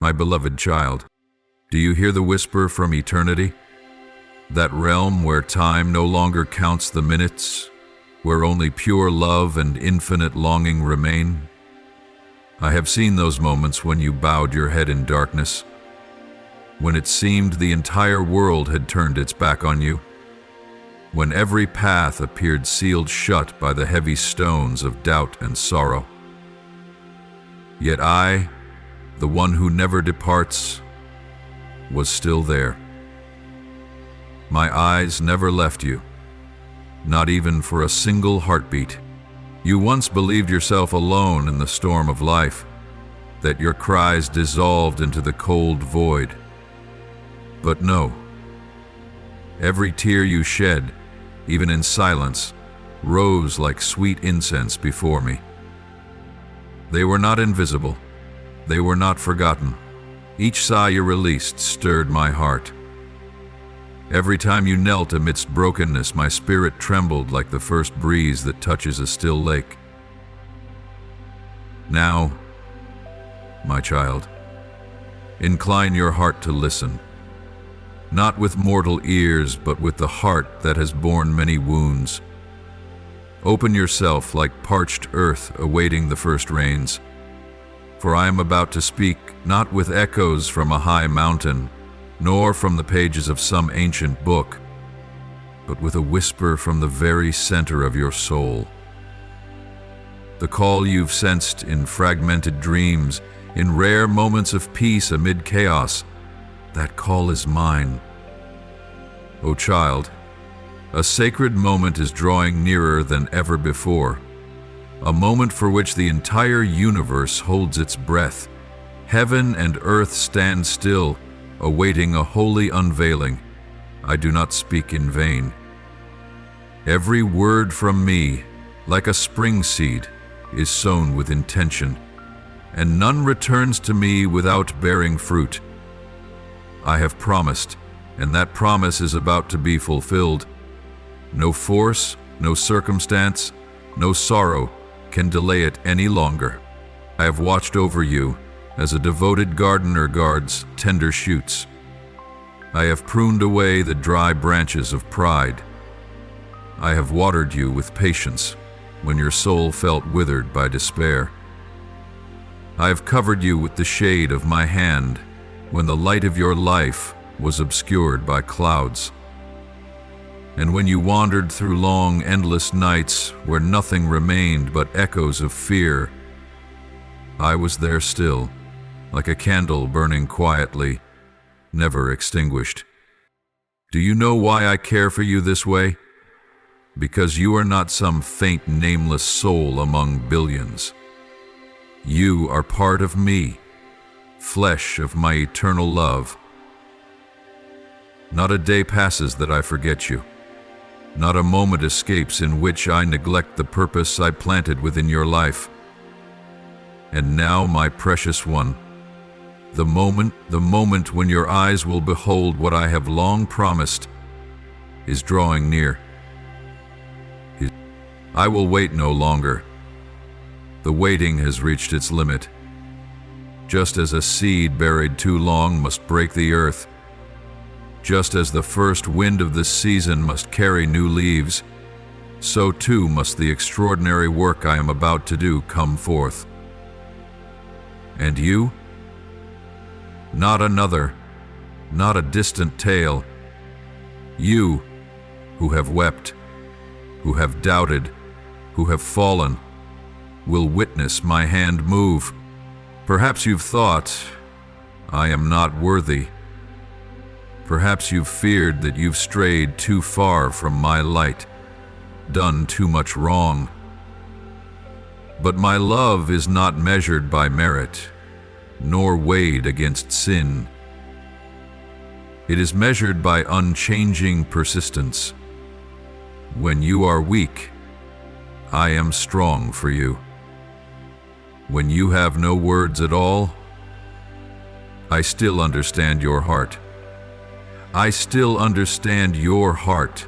My beloved child, do you hear the whisper from eternity? That realm where time no longer counts the minutes, where only pure love and infinite longing remain? I have seen those moments when you bowed your head in darkness, when it seemed the entire world had turned its back on you, when every path appeared sealed shut by the heavy stones of doubt and sorrow. Yet I, the one who never departs, was still there. My eyes never left you, not even for a single heartbeat. You once believed yourself alone in the storm of life, that your cries dissolved into the cold void. But no. Every tear you shed, even in silence, rose like sweet incense before me. They were not invisible. They were not forgotten. Each sigh you released stirred my heart. Every time you knelt amidst brokenness, my spirit trembled like the first breeze that touches a still lake. Now, my child, incline your heart to listen, not with mortal ears, but with the heart that has borne many wounds. Open yourself like parched earth awaiting the first rains, for I am about to speak not with echoes from a high mountain, nor from the pages of some ancient book, but with a whisper from the very center of your soul. The call you've sensed in fragmented dreams, in rare moments of peace amid chaos, that call is mine. O child, a sacred moment is drawing nearer than ever before, a moment for which the entire universe holds its breath. Heaven and earth stand still, awaiting a holy unveiling. I do not speak in vain. Every word from me, like a spring seed, is sown with intention, and none returns to me without bearing fruit. I have promised, and that promise is about to be fulfilled. No force, no circumstance, no sorrow can delay it any longer. I have watched over you as a devoted gardener guards tender shoots. I have pruned away the dry branches of pride. I have watered you with patience when your soul felt withered by despair. I have covered you with the shade of my hand when the light of your life was obscured by clouds. And when you wandered through long, endless nights where nothing remained but echoes of fear, I was there still, like a candle burning quietly, never extinguished. Do you know why I care for you this way? Because you are not some faint, nameless soul among billions. You are part of me, flesh of my eternal love. Not a day passes that I forget you. Not a moment escapes in which I neglect the purpose I planted within your life. And now, my precious one, the moment when your eyes will behold what I have long promised, is drawing near. I will wait no longer. The waiting has reached its limit. Just as a seed buried too long must break the earth, just as the first wind of the season must carry new leaves, so too must the extraordinary work I am about to do come forth. And you? Not another, not a distant tale. You, who have wept, who have doubted, who have fallen, will witness my hand move. Perhaps you've thought, I am not worthy. Perhaps you've feared that you've strayed too far from my light, done too much wrong. But my love is not measured by merit, nor weighed against sin. It is measured by unchanging persistence. When you are weak, I am strong for you. When you have no words at all, I still understand your heart. I still understand your heart.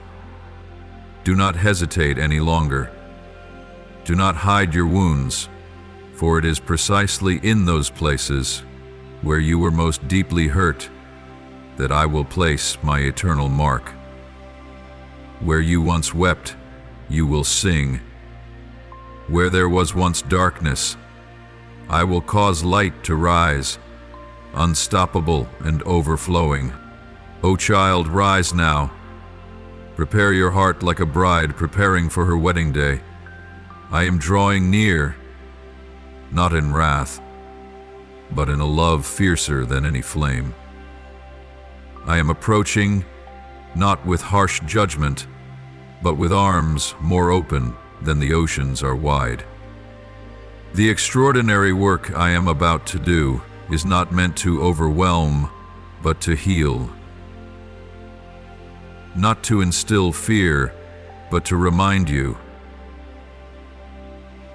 Do not hesitate any longer. Do not hide your wounds, for it is precisely in those places where you were most deeply hurt, that I will place my eternal mark. Where you once wept, you will sing. Where there was once darkness, I will cause light to rise, unstoppable and overflowing. O child, rise now. Prepare your heart like a bride preparing for her wedding day. I am drawing near, not in wrath, but in a love fiercer than any flame. I am approaching, not with harsh judgment, but with arms more open than the oceans are wide. The extraordinary work I am about to do is not meant to overwhelm, but to heal. Not to instill fear, but to remind you.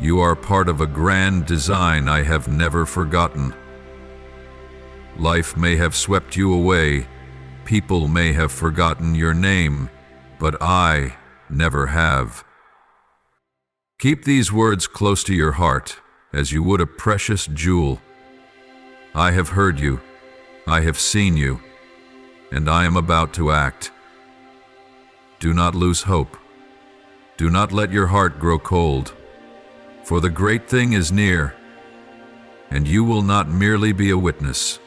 You are part of a grand design I have never forgotten. Life may have swept you away, people may have forgotten your name, but I never have. Keep these words close to your heart, as you would a precious jewel. I have heard you, I have seen you, and I am about to act. Do not lose hope. Do not let your heart grow cold, for the great thing is near, and you will not merely be a witness.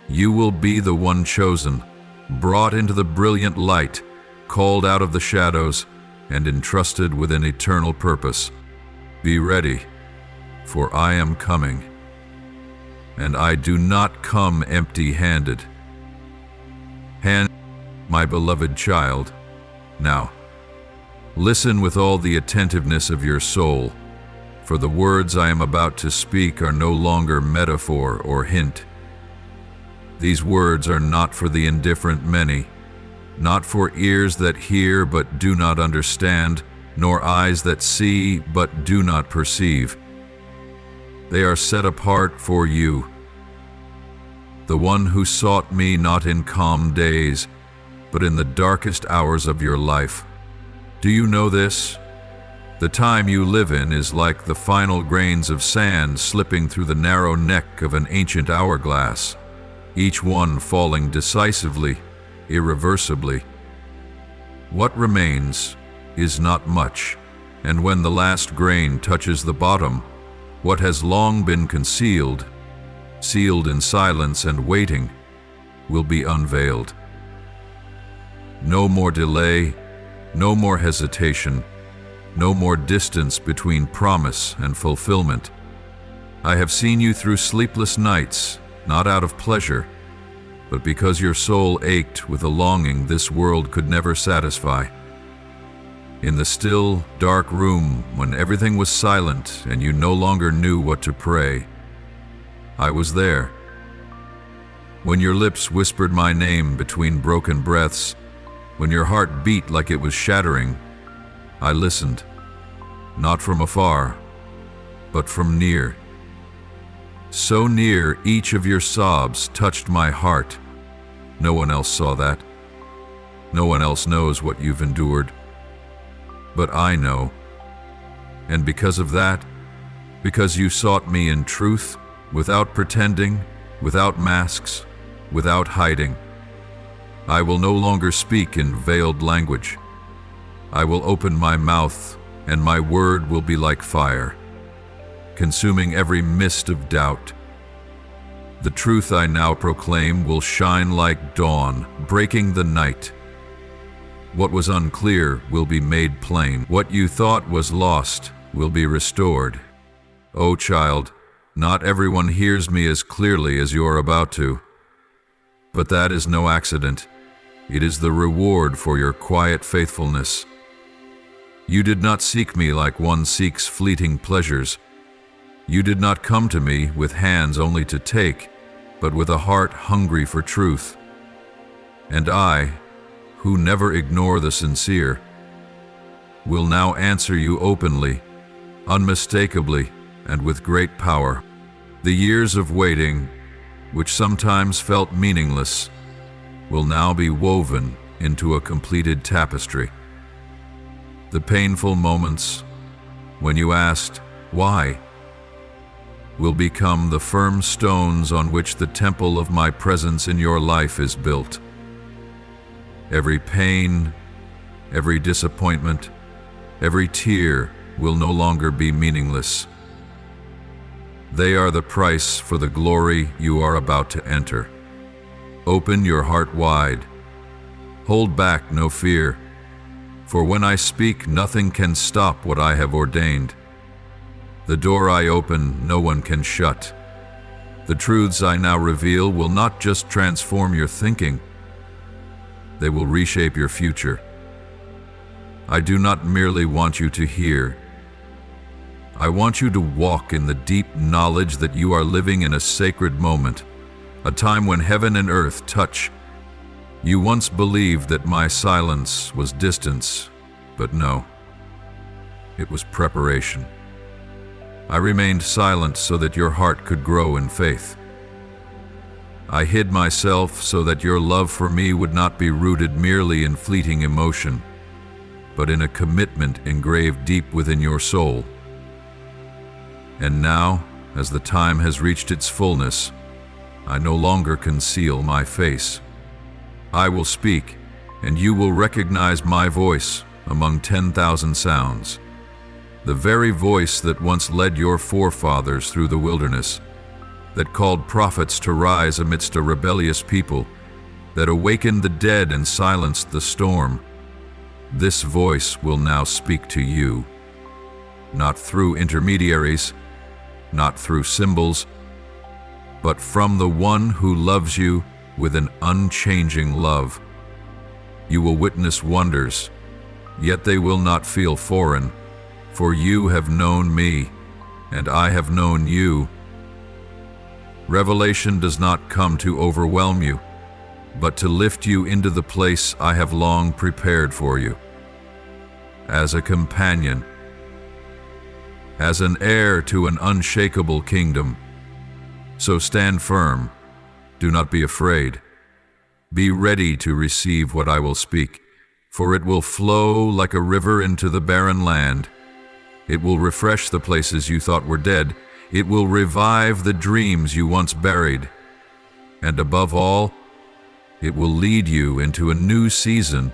You will be the one chosen, brought into the brilliant light, called out of the shadows, and entrusted with an eternal purpose. Be ready, for I am coming, and I do not come empty-handed. My beloved child, now, listen with all the attentiveness of your soul, for the words I am about to speak are no longer metaphor or hint. These words are not for the indifferent many, not for ears that hear but do not understand, nor eyes that see but do not perceive. They are set apart for you, the one who sought me not in calm days, but in the darkest hours of your life. Do you know this? The time you live in is like the final grains of sand slipping through the narrow neck of an ancient hourglass, each one falling decisively, irreversibly. What remains is not much, and when the last grain touches the bottom, what has long been concealed, sealed in silence and waiting, will be unveiled. No more delay, no more hesitation, no more distance between promise and fulfillment. I have seen you through sleepless nights, not out of pleasure, but because your soul ached with a longing this world could never satisfy. In the still, dark room, when everything was silent and you no longer knew what to pray, I was there. When your lips whispered my name between broken breaths, when your heart beat like it was shattering, I listened, not from afar, but from near. So near each of your sobs touched my heart. No one else saw that. No one else knows what you've endured. But I know. And because of that, because you sought me in truth, without pretending, without masks, without hiding, I will no longer speak in veiled language. I will open my mouth, and my word will be like fire, consuming every mist of doubt. The truth I now proclaim will shine like dawn, breaking the night. What was unclear will be made plain. What you thought was lost will be restored. O child, not everyone hears me as clearly as you are about to. But that is no accident. It is the reward for your quiet faithfulness. You did not seek me like one seeks fleeting pleasures. You did not come to me with hands only to take, but with a heart hungry for truth. And I, who never ignore the sincere, will now answer you openly, unmistakably, and with great power. The years of waiting, which sometimes felt meaningless, will now be woven into a completed tapestry. The painful moments when you asked, why? will become the firm stones on which the temple of my presence in your life is built. Every pain, every disappointment, every tear will no longer be meaningless. They are the price for the glory you are about to enter. Open your heart wide. Hold back no fear, for when I speak, nothing can stop what I have ordained. The door I open, no one can shut. The truths I now reveal will not just transform your thinking, they will reshape your future. I do not merely want you to hear. I want you to walk in the deep knowledge that you are living in a sacred moment, a time when heaven and earth touch. You once believed that my silence was distance, but no, it was preparation. I remained silent so that your heart could grow in faith. I hid myself so that your love for me would not be rooted merely in fleeting emotion, but in a commitment engraved deep within your soul. And now, as the time has reached its fullness, I no longer conceal my face. I will speak, and you will recognize my voice among 10,000 sounds. The very voice that once led your forefathers through the wilderness, that called prophets to rise amidst a rebellious people, that awakened the dead and silenced the storm. This voice will now speak to you, not through intermediaries, not through symbols, but from the one who loves you with an unchanging love. You will witness wonders, yet they will not feel foreign, for you have known me, and I have known you. Revelation does not come to overwhelm you, but to lift you into the place I have long prepared for you. As a companion, as an heir to an unshakable kingdom. So stand firm, do not be afraid. Be ready to receive what I will speak, for it will flow like a river into the barren land. It will refresh the places you thought were dead. It will revive the dreams you once buried. And above all, it will lead you into a new season,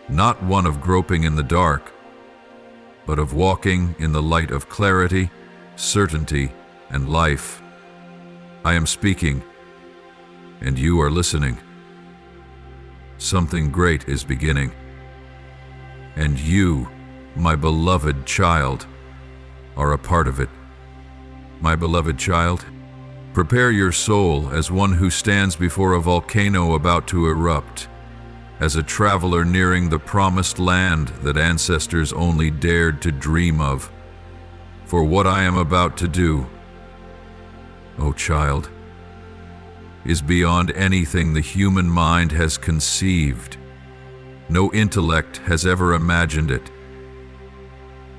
not one of groping in the dark, but of walking in the light of clarity, certainty, and life. I am speaking, and you are listening. Something great is beginning. And you, my beloved child, are a part of it. My beloved child, prepare your soul as one who stands before a volcano about to erupt, as a traveler nearing the promised land that ancestors only dared to dream of. For what I am about to do, O child, is beyond anything the human mind has conceived. No intellect has ever imagined it.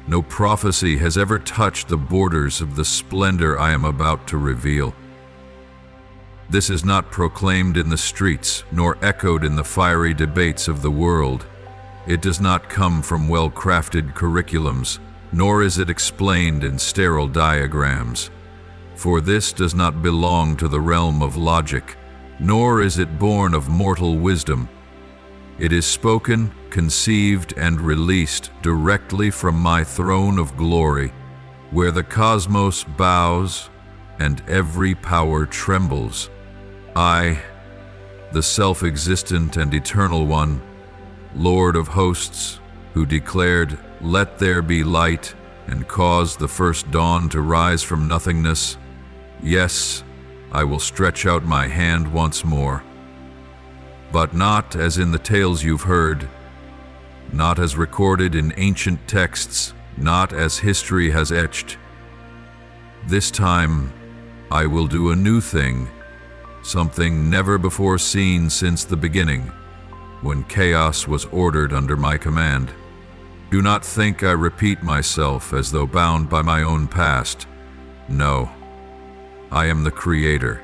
No prophecy has ever touched the borders of the splendor I am about to reveal. This is not proclaimed in the streets, nor echoed in the fiery debates of the world. It does not come from well-crafted curriculums, nor is it explained in sterile diagrams. For this does not belong to the realm of logic, nor is it born of mortal wisdom. It is spoken, conceived, and released directly from my throne of glory, where the cosmos bows and every power trembles. I, the self-existent and eternal one, Lord of hosts, who declared, "Let there be light," and caused the first dawn to rise from nothingness, yes, I will stretch out my hand once more. But not as in the tales you've heard, not as recorded in ancient texts, not as history has etched. This time, I will do a new thing, something never before seen since the beginning, when chaos was ordered under my command. Do not think I repeat myself as though bound by my own past. No, I am the Creator,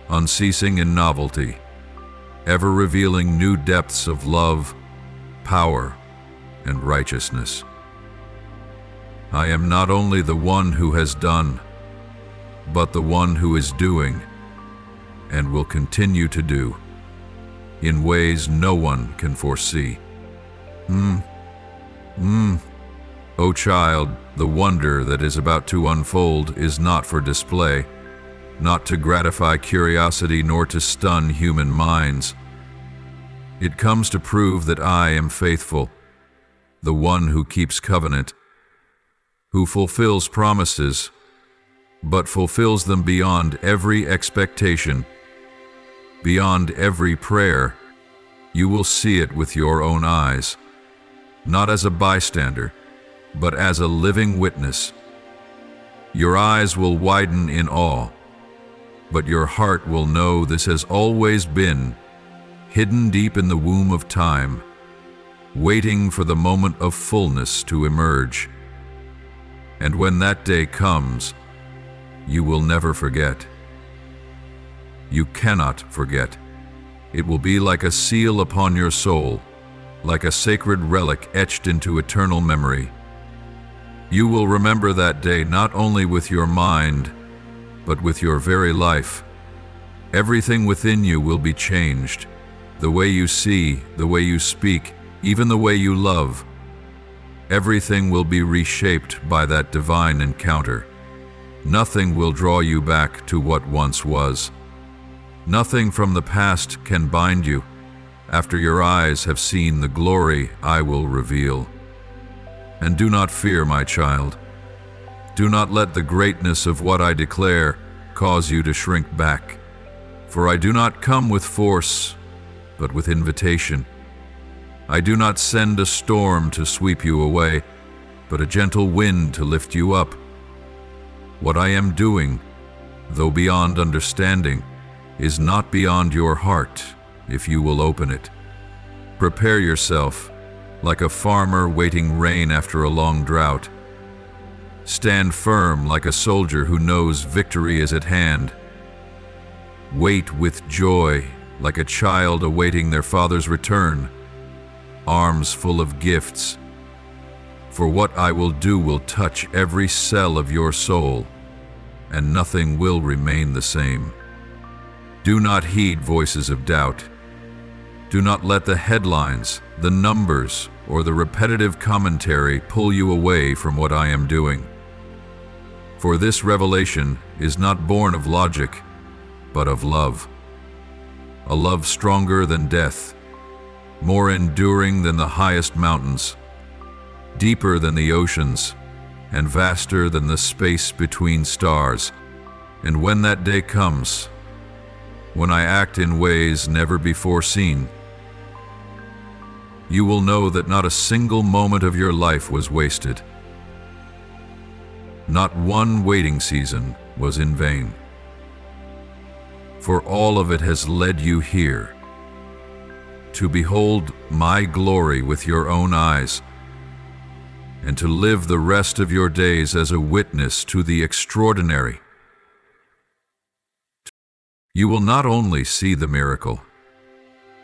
unceasing in novelty, ever revealing new depths of love, power, and righteousness. I am not only the one who has done, but the one who is doing and will continue to do in ways no one can foresee. O child, the wonder that is about to unfold is not for display, not to gratify curiosity nor to stun human minds. It comes to prove that I am faithful, the one who keeps covenant, who fulfills promises, but fulfills them beyond every expectation, beyond every prayer. You will see it with your own eyes, not as a bystander, but as a living witness. Your eyes will widen in awe, but your heart will know this has always been, hidden deep in the womb of time, waiting for the moment of fullness to emerge. And when that day comes, you will never forget. You cannot forget. It will be like a seal upon your soul, like a sacred relic etched into eternal memory. You will remember that day not only with your mind, but with your very life. Everything within you will be changed. The way you see, the way you speak, even the way you love. Everything will be reshaped by that divine encounter. Nothing will draw you back to what once was. Nothing from the past can bind you after your eyes have seen the glory I will reveal. And do not fear, my child. Do not let the greatness of what I declare cause you to shrink back. For I do not come with force, but with invitation. I do not send a storm to sweep you away, but a gentle wind to lift you up. What I am doing, though beyond understanding, is not beyond your heart if you will open it. Prepare yourself like a farmer waiting rain after a long drought. Stand firm like a soldier who knows victory is at hand. Wait with joy like a child awaiting their father's return, arms full of gifts. For what I will do will touch every cell of your soul, and nothing will remain the same. Do not heed voices of doubt. Do not let the headlines, the numbers, or the repetitive commentary pull you away from what I am doing. For this revelation is not born of logic, but of love. A love stronger than death, more enduring than the highest mountains, deeper than the oceans, and vaster than the space between stars. And when that day comes, when I act in ways never before seen, you will know that not a single moment of your life was wasted. Not one waiting season was in vain. For all of it has led you here, to behold my glory with your own eyes, and to live the rest of your days as a witness to the extraordinary. You will not only see the miracle,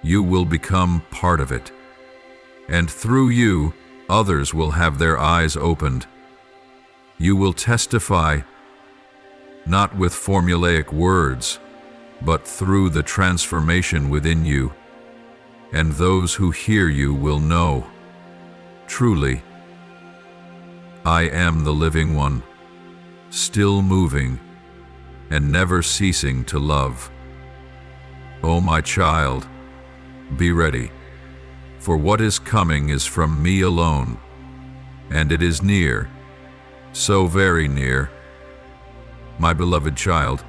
you will become part of it. And through you, others will have their eyes opened. You will testify, not with formulaic words, but through the transformation within you. And those who hear you will know, truly, I am the living one, still moving and never ceasing to love. O my child, be ready, for what is coming is from me alone, and it is near, so very near. My beloved child,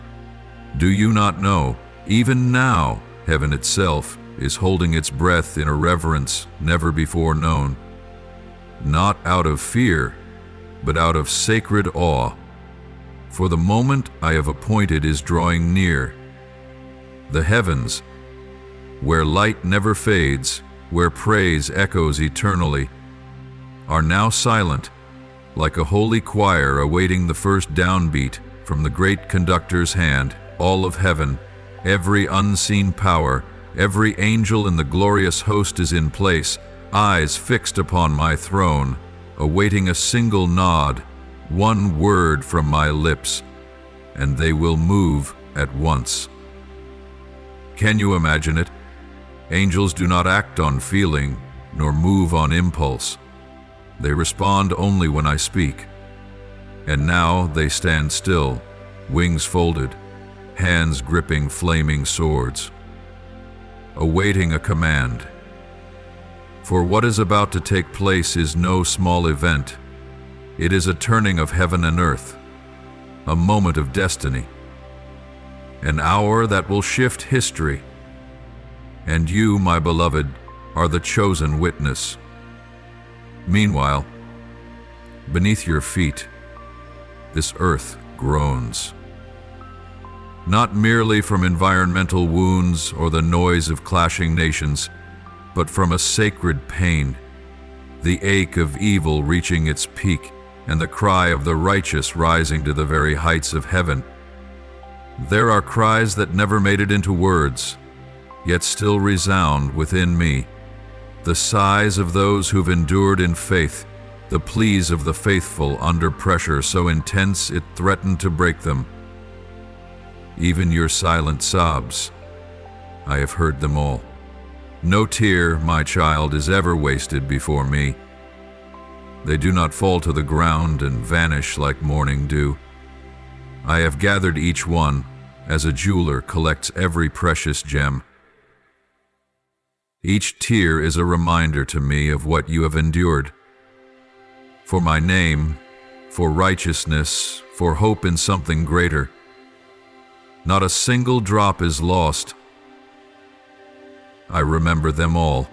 do you not know, even now, heaven itself is holding its breath in a reverence never before known, not out of fear, but out of sacred awe. For the moment I have appointed is drawing near. The heavens, where light never fades, where praise echoes eternally, are now silent, like a holy choir awaiting the first downbeat from the great conductor's hand. All of heaven, every unseen power, every angel in the glorious host is in place, eyes fixed upon my throne, awaiting a single nod, one word from my lips, and they will move at once. Can you imagine it? Angels do not act on feeling, nor move on impulse. They respond only when I speak. And now they stand still, wings folded, hands gripping flaming swords, awaiting a command. For what is about to take place is no small event. It is a turning of heaven and earth, a moment of destiny, an hour that will shift history. And you, my beloved, are the chosen witness. Meanwhile, beneath your feet, this earth groans. Not merely from environmental wounds or the noise of clashing nations, but from a sacred pain, the ache of evil reaching its peak and the cry of the righteous rising to the very heights of heaven. There are cries that never made it into words, yet still resound within me, the sighs of those who've endured in faith, the pleas of the faithful under pressure so intense it threatened to break them. Even your silent sobs, I have heard them all. No tear, my child, is ever wasted before me. They do not fall to the ground and vanish like morning dew. I have gathered each one as a jeweler collects every precious gem. Each tear is a reminder to me of what you have endured. For my name, for righteousness, for hope in something greater. Not a single drop is lost. I remember them all,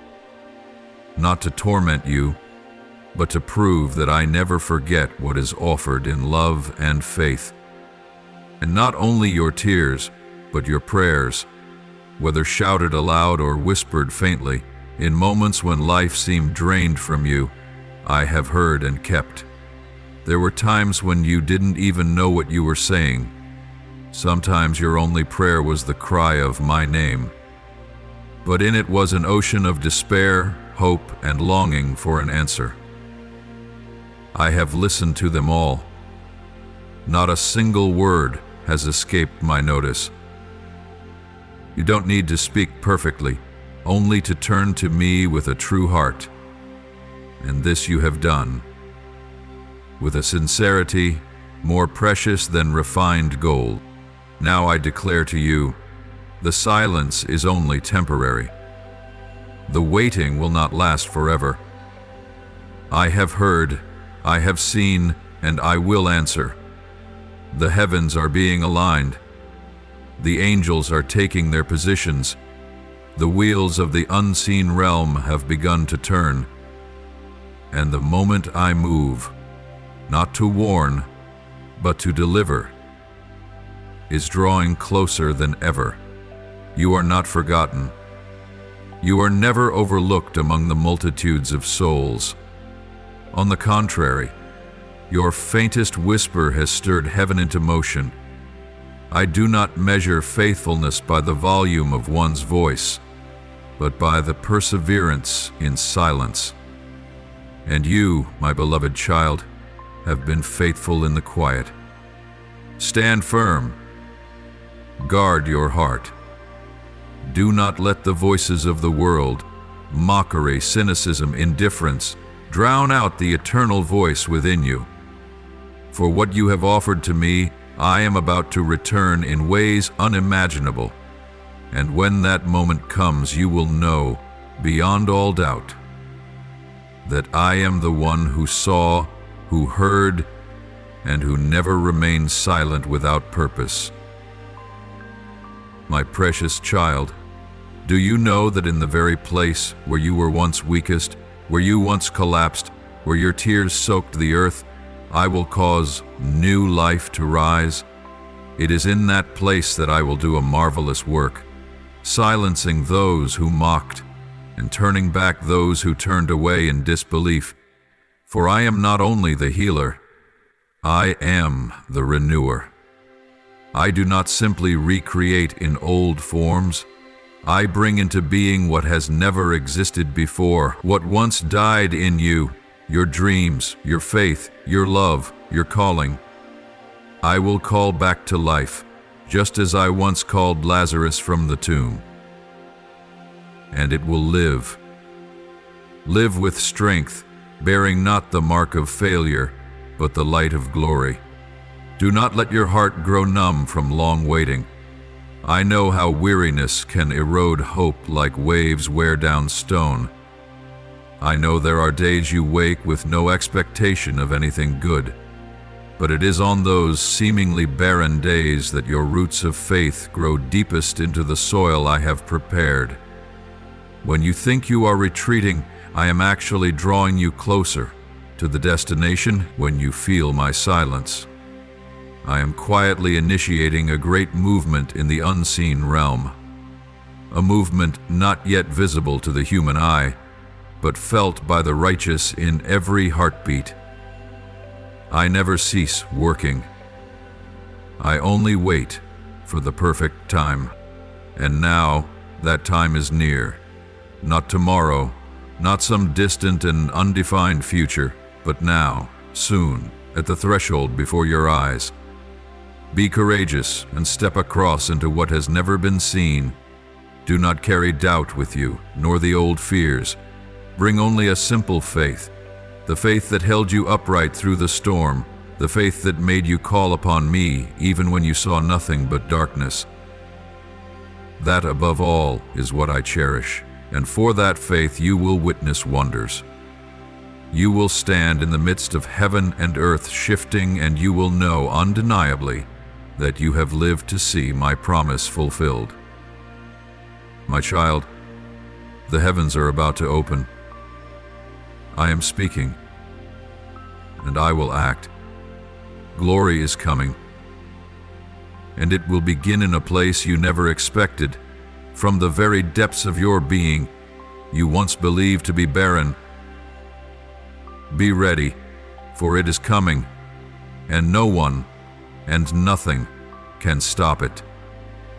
not to torment you, but to prove that I never forget what is offered in love and faith. And not only your tears, but your prayers, whether shouted aloud or whispered faintly, in moments when life seemed drained from you, I have heard and kept. There were times when you didn't even know what you were saying. Sometimes your only prayer was the cry of my name. But in it was an ocean of despair, hope, and longing for an answer. I have listened to them all. Not a single word has escaped my notice. You don't need to speak perfectly, only to turn to me with a true heart. And this you have done, with a sincerity more precious than refined gold. Now I declare to you, the silence is only temporary. The waiting will not last forever. I have heard, I have seen, and I will answer. The heavens are being aligned. The angels are taking their positions. The wheels of the unseen realm have begun to turn. And the moment I move, not to warn, but to deliver, is drawing closer than ever. You are not forgotten. You are never overlooked among the multitudes of souls. On the contrary, your faintest whisper has stirred heaven into motion. I do not measure faithfulness by the volume of one's voice, but by the perseverance in silence. And you, my beloved child, have been faithful in the quiet. Stand firm. Guard your heart. Do not let the voices of the world, mockery, cynicism, indifference, drown out the eternal voice within you. For what you have offered to me, I am about to return in ways unimaginable. And when that moment comes, you will know, beyond all doubt, that I am the one who saw, who heard, and who never remained silent without purpose. My precious child, do you know that in the very place where you were once weakest, where you once collapsed, where your tears soaked the earth, I will cause new life to rise? It is in that place that I will do a marvelous work, silencing those who mocked and turning back those who turned away in disbelief. For I am not only the healer, I am the renewer. I do not simply recreate in old forms. I bring into being what has never existed before, what once died in you, your dreams, your faith, your love, your calling. I will call back to life, just as I once called Lazarus from the tomb. And it will live. Live with strength, bearing not the mark of failure, but the light of glory. Do not let your heart grow numb from long waiting. I know how weariness can erode hope like waves wear down stone. I know there are days you wake with no expectation of anything good, but it is on those seemingly barren days that your roots of faith grow deepest into the soil I have prepared. When you think you are retreating, I am actually drawing you closer to the destination when you feel my silence. I am quietly initiating a great movement in the unseen realm, a movement not yet visible to the human eye, but felt by the righteous in every heartbeat. I never cease working. I only wait for the perfect time. And now that time is near. Not tomorrow, not some distant and undefined future, but now, soon, at the threshold before your eyes. Be courageous and step across into what has never been seen. Do not carry doubt with you, nor the old fears. Bring only a simple faith, the faith that held you upright through the storm, the faith that made you call upon me even when you saw nothing but darkness. That above all is what I cherish, and for that faith you will witness wonders. You will stand in the midst of heaven and earth shifting, and you will know undeniably that you have lived to see my promise fulfilled. My child, the heavens are about to open. I am speaking, and I will act. Glory is coming, and it will begin in a place you never expected. From the very depths of your being, you once believed to be barren. Be ready, for it is coming, and no one and nothing can stop it.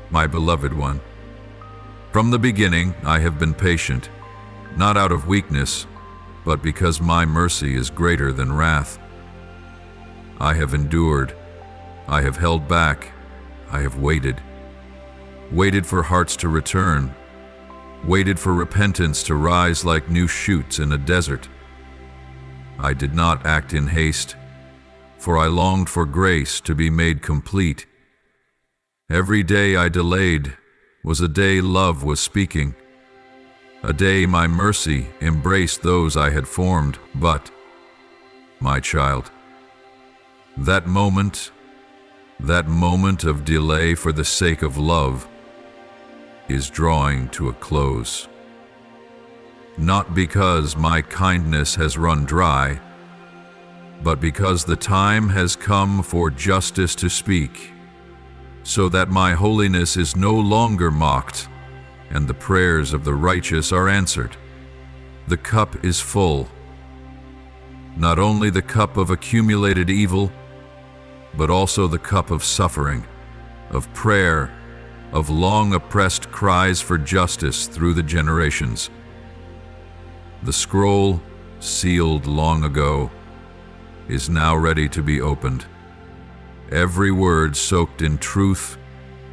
My beloved one, from the beginning I have been patient, not out of weakness, but because my mercy is greater than wrath. I have endured, I have held back, I have waited for hearts to return, waited for repentance to rise like new shoots in a desert. I did not act in haste, for I longed for grace to be made complete. Every day I delayed was a day love was speaking, a day my mercy embraced those I had formed. But, my child, that moment of delay for the sake of love is drawing to a close. Not because my kindness has run dry, but because the time has come for justice to speak, so that my holiness is no longer mocked, and the prayers of the righteous are answered. The cup is full, not only the cup of accumulated evil, but also the cup of suffering, of prayer, of long oppressed cries for justice through the generations. The scroll, sealed long ago, is now ready to be opened, every word soaked in truth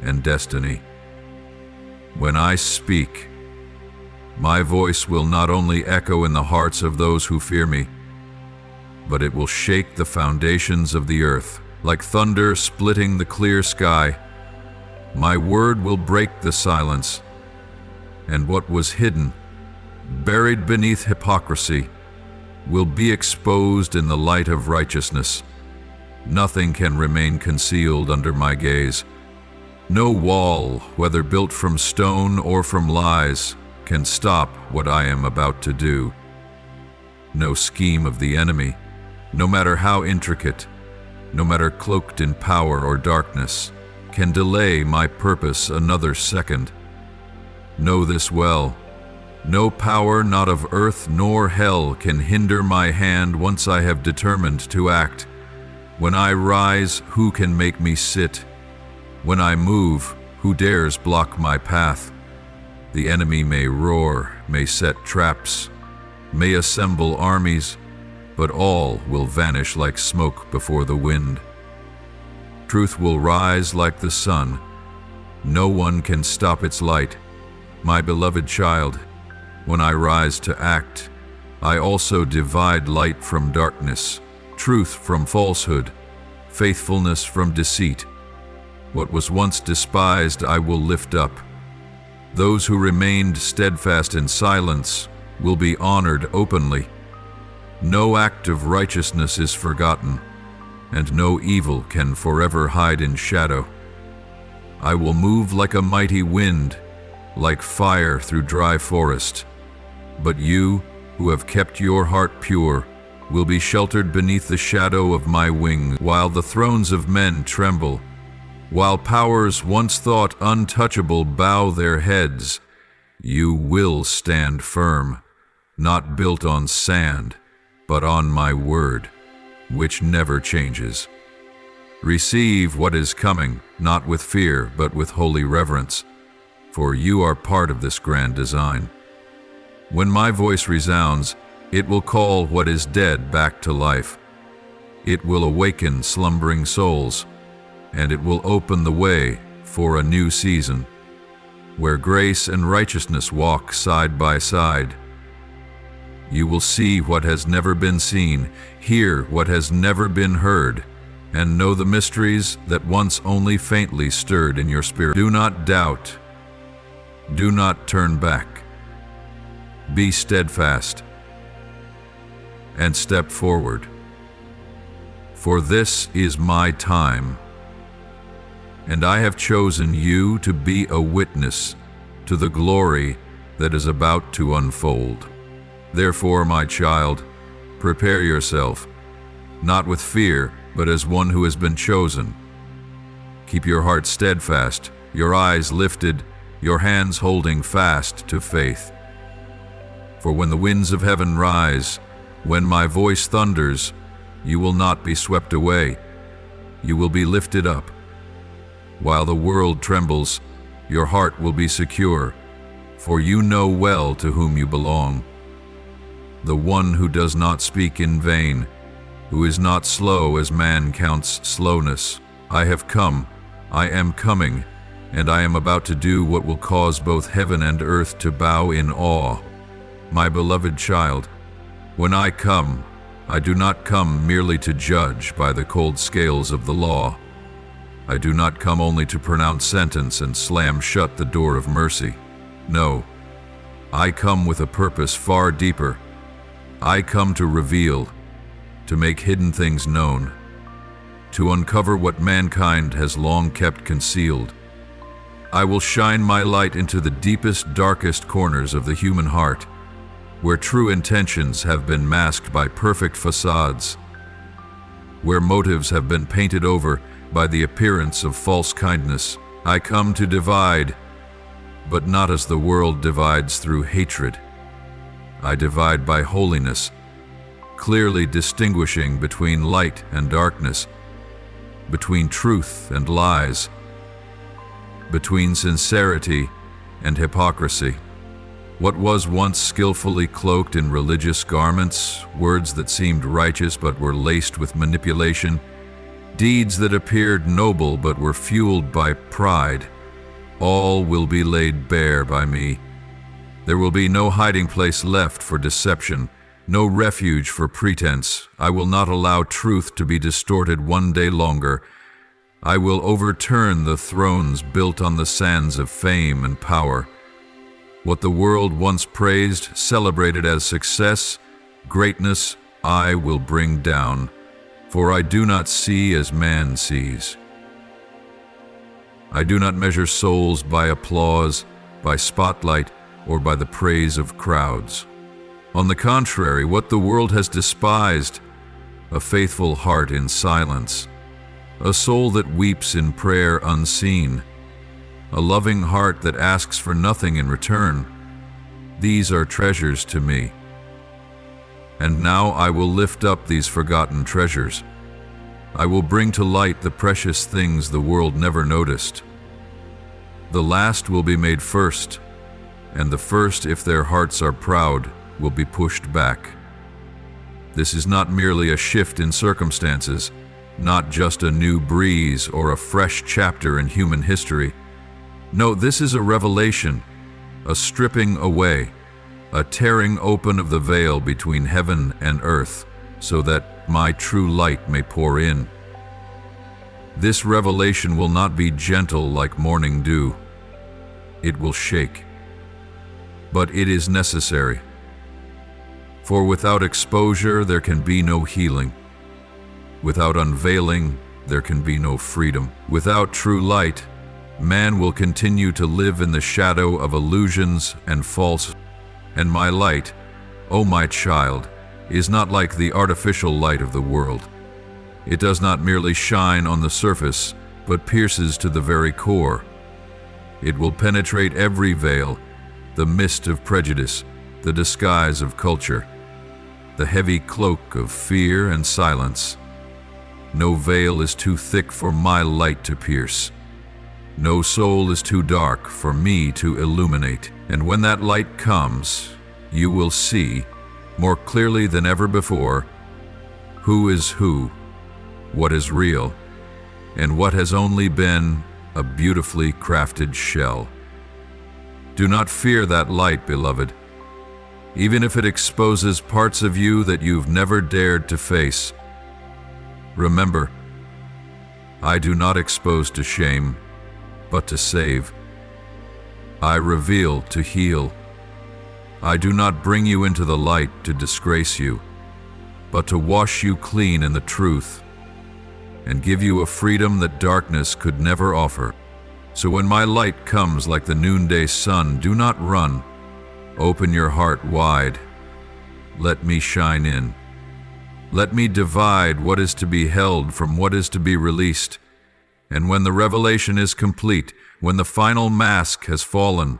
and destiny. When I speak, my voice will not only echo in the hearts of those who fear me, but it will shake the foundations of the earth, like thunder splitting the clear sky. My word will break the silence, and what was hidden, buried beneath hypocrisy, will be exposed in the light of righteousness. Nothing can remain concealed under my gaze. No wall, whether built from stone or from lies, can stop what I am about to do. No scheme of the enemy, no matter how intricate, no matter cloaked in power or darkness, can delay my purpose another second. Know this well. No power, not of earth nor hell, can hinder my hand once I have determined to act. When I rise, who can make me sit? When I move, who dares block my path? The enemy may roar, may set traps, may assemble armies, but all will vanish like smoke before the wind. Truth will rise like the sun. No one can stop its light. My beloved child, when I rise to act, I also divide light from darkness, truth from falsehood, faithfulness from deceit. What was once despised I will lift up. Those who remained steadfast in silence will be honored openly. No act of righteousness is forgotten, and no evil can forever hide in shadow. I will move like a mighty wind, like fire through dry forest. But you, who have kept your heart pure, will be sheltered beneath the shadow of my wing, while the thrones of men tremble. While powers once thought untouchable bow their heads, you will stand firm, not built on sand, but on my word, which never changes. Receive what is coming, not with fear, but with holy reverence, for you are part of this grand design. When my voice resounds, it will call what is dead back to life. It will awaken slumbering souls, and it will open the way for a new season, where grace and righteousness walk side by side. You will see what has never been seen, hear what has never been heard, and know the mysteries that once only faintly stirred in your spirit. Do not doubt. Do not turn back. Be steadfast and step forward. For this is my time, and I have chosen you to be a witness to the glory that is about to unfold. Therefore, my child, prepare yourself, not with fear, but as one who has been chosen. Keep your heart steadfast, your eyes lifted, your hands holding fast to faith. For when the winds of heaven rise, when my voice thunders, you will not be swept away. You will be lifted up. While the world trembles, your heart will be secure, for you know well to whom you belong. The one who does not speak in vain, who is not slow as man counts slowness. I have come, I am coming, and I am about to do what will cause both heaven and earth to bow in awe. My beloved child, when I come, I do not come merely to judge by the cold scales of the law. I do not come only to pronounce sentence and slam shut the door of mercy. No, I come with a purpose far deeper. I come to reveal, to make hidden things known, to uncover what mankind has long kept concealed. I will shine my light into the deepest, darkest corners of the human heart, where true intentions have been masked by perfect facades, where motives have been painted over by the appearance of false kindness. I come to divide, but not as the world divides through hatred. I divide by holiness, clearly distinguishing between light and darkness, between truth and lies, between sincerity and hypocrisy. What was once skillfully cloaked in religious garments, words that seemed righteous but were laced with manipulation, deeds that appeared noble but were fueled by pride, all will be laid bare by me. There will be no hiding place left for deception, no refuge for pretense. I will not allow truth to be distorted one day longer. I will overturn the thrones built on the sands of fame and power. What the world once praised, celebrated as success, greatness, I will bring down, for I do not see as man sees. I do not measure souls by applause, by spotlight, or by the praise of crowds. On the contrary, what the world has despised, a faithful heart in silence, a soul that weeps in prayer unseen, a loving heart that asks for nothing in return, these are treasures to me. And now I will lift up these forgotten treasures. I will bring to light the precious things the world never noticed. The last will be made first, and the first, if their hearts are proud, will be pushed back. This is not merely a shift in circumstances, not just a new breeze or a fresh chapter in human history. No, this is a revelation, a stripping away, a tearing open of the veil between heaven and earth, so that my true light may pour in. This revelation will not be gentle like morning dew. It will shake. But it is necessary. For without exposure, there can be no healing. Without unveiling, there can be no freedom. Without true light, man will continue to live in the shadow of illusions and false. And my light, O my child, is not like the artificial light of the world. It does not merely shine on the surface, but pierces to the very core. It will penetrate every veil, the mist of prejudice, the disguise of culture, the heavy cloak of fear and silence. No veil is too thick for my light to pierce. No soul is too dark for me to illuminate. And when that light comes, you will see, more clearly than ever before, who is who, what is real, and what has only been a beautifully crafted shell. Do not fear that light, beloved, even if it exposes parts of you that you've never dared to face. Remember, I do not expose to shame, but to save. I reveal to heal. I do not bring you into the light to disgrace you, but to wash you clean in the truth and give you a freedom that darkness could never offer. So when my light comes like the noonday sun, do not run. Open your heart wide. Let me shine in. Let me divide what is to be held from what is to be released. And when the revelation is complete, when the final mask has fallen,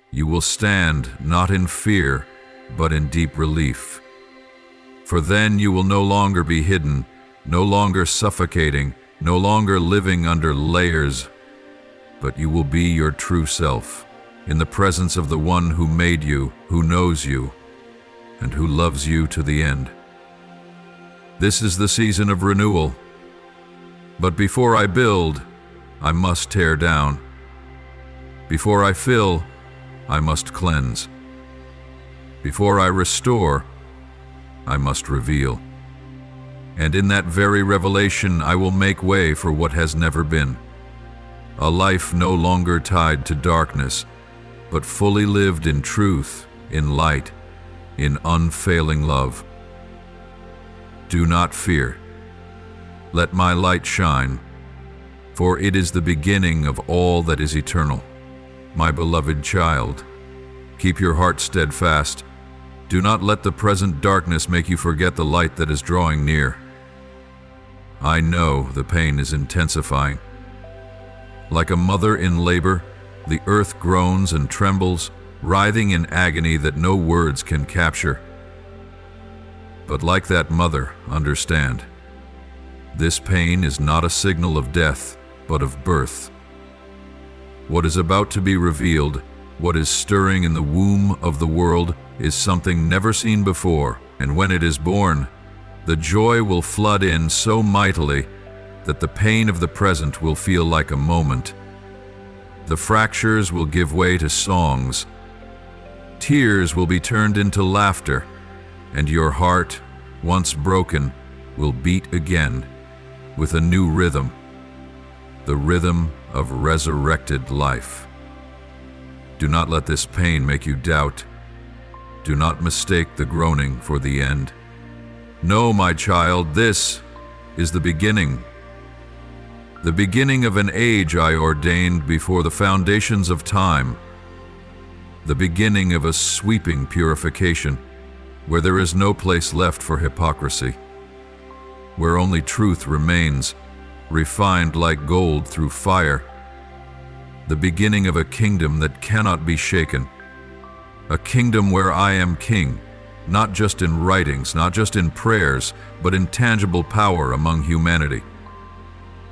you will stand not in fear, but in deep relief. For then you will no longer be hidden, no longer suffocating, no longer living under layers, but you will be your true self, in the presence of the one who made you, who knows you, and who loves you to the end. This is the season of renewal. But before I build, I must tear down. Before I fill, I must cleanse. Before I restore, I must reveal. And in that very revelation, I will make way for what has never been. A life no longer tied to darkness, but fully lived in truth, in light, in unfailing love. Do not fear. Let my light shine, for it is the beginning of all that is eternal. My beloved child, keep your heart steadfast. Do not let the present darkness make you forget the light that is drawing near. I know the pain is intensifying. Like a mother in labor, the earth groans and trembles, writhing in agony that no words can capture. But like that mother, understand, this pain is not a signal of death, but of birth. What is about to be revealed, what is stirring in the womb of the world, is something never seen before, and when it is born, the joy will flood in so mightily that the pain of the present will feel like a moment. The fractures will give way to songs. Tears will be turned into laughter, and your heart, once broken, will beat again with a new rhythm, the rhythm of resurrected life. Do not let this pain make you doubt. Do not mistake the groaning for the end. No, my child, this is the beginning of an age I ordained before the foundations of time, the beginning of a sweeping purification, where there is no place left for hypocrisy, where only truth remains, refined like gold through fire, the beginning of a kingdom that cannot be shaken, a kingdom where I am king, not just in writings, not just in prayers, but in tangible power among humanity.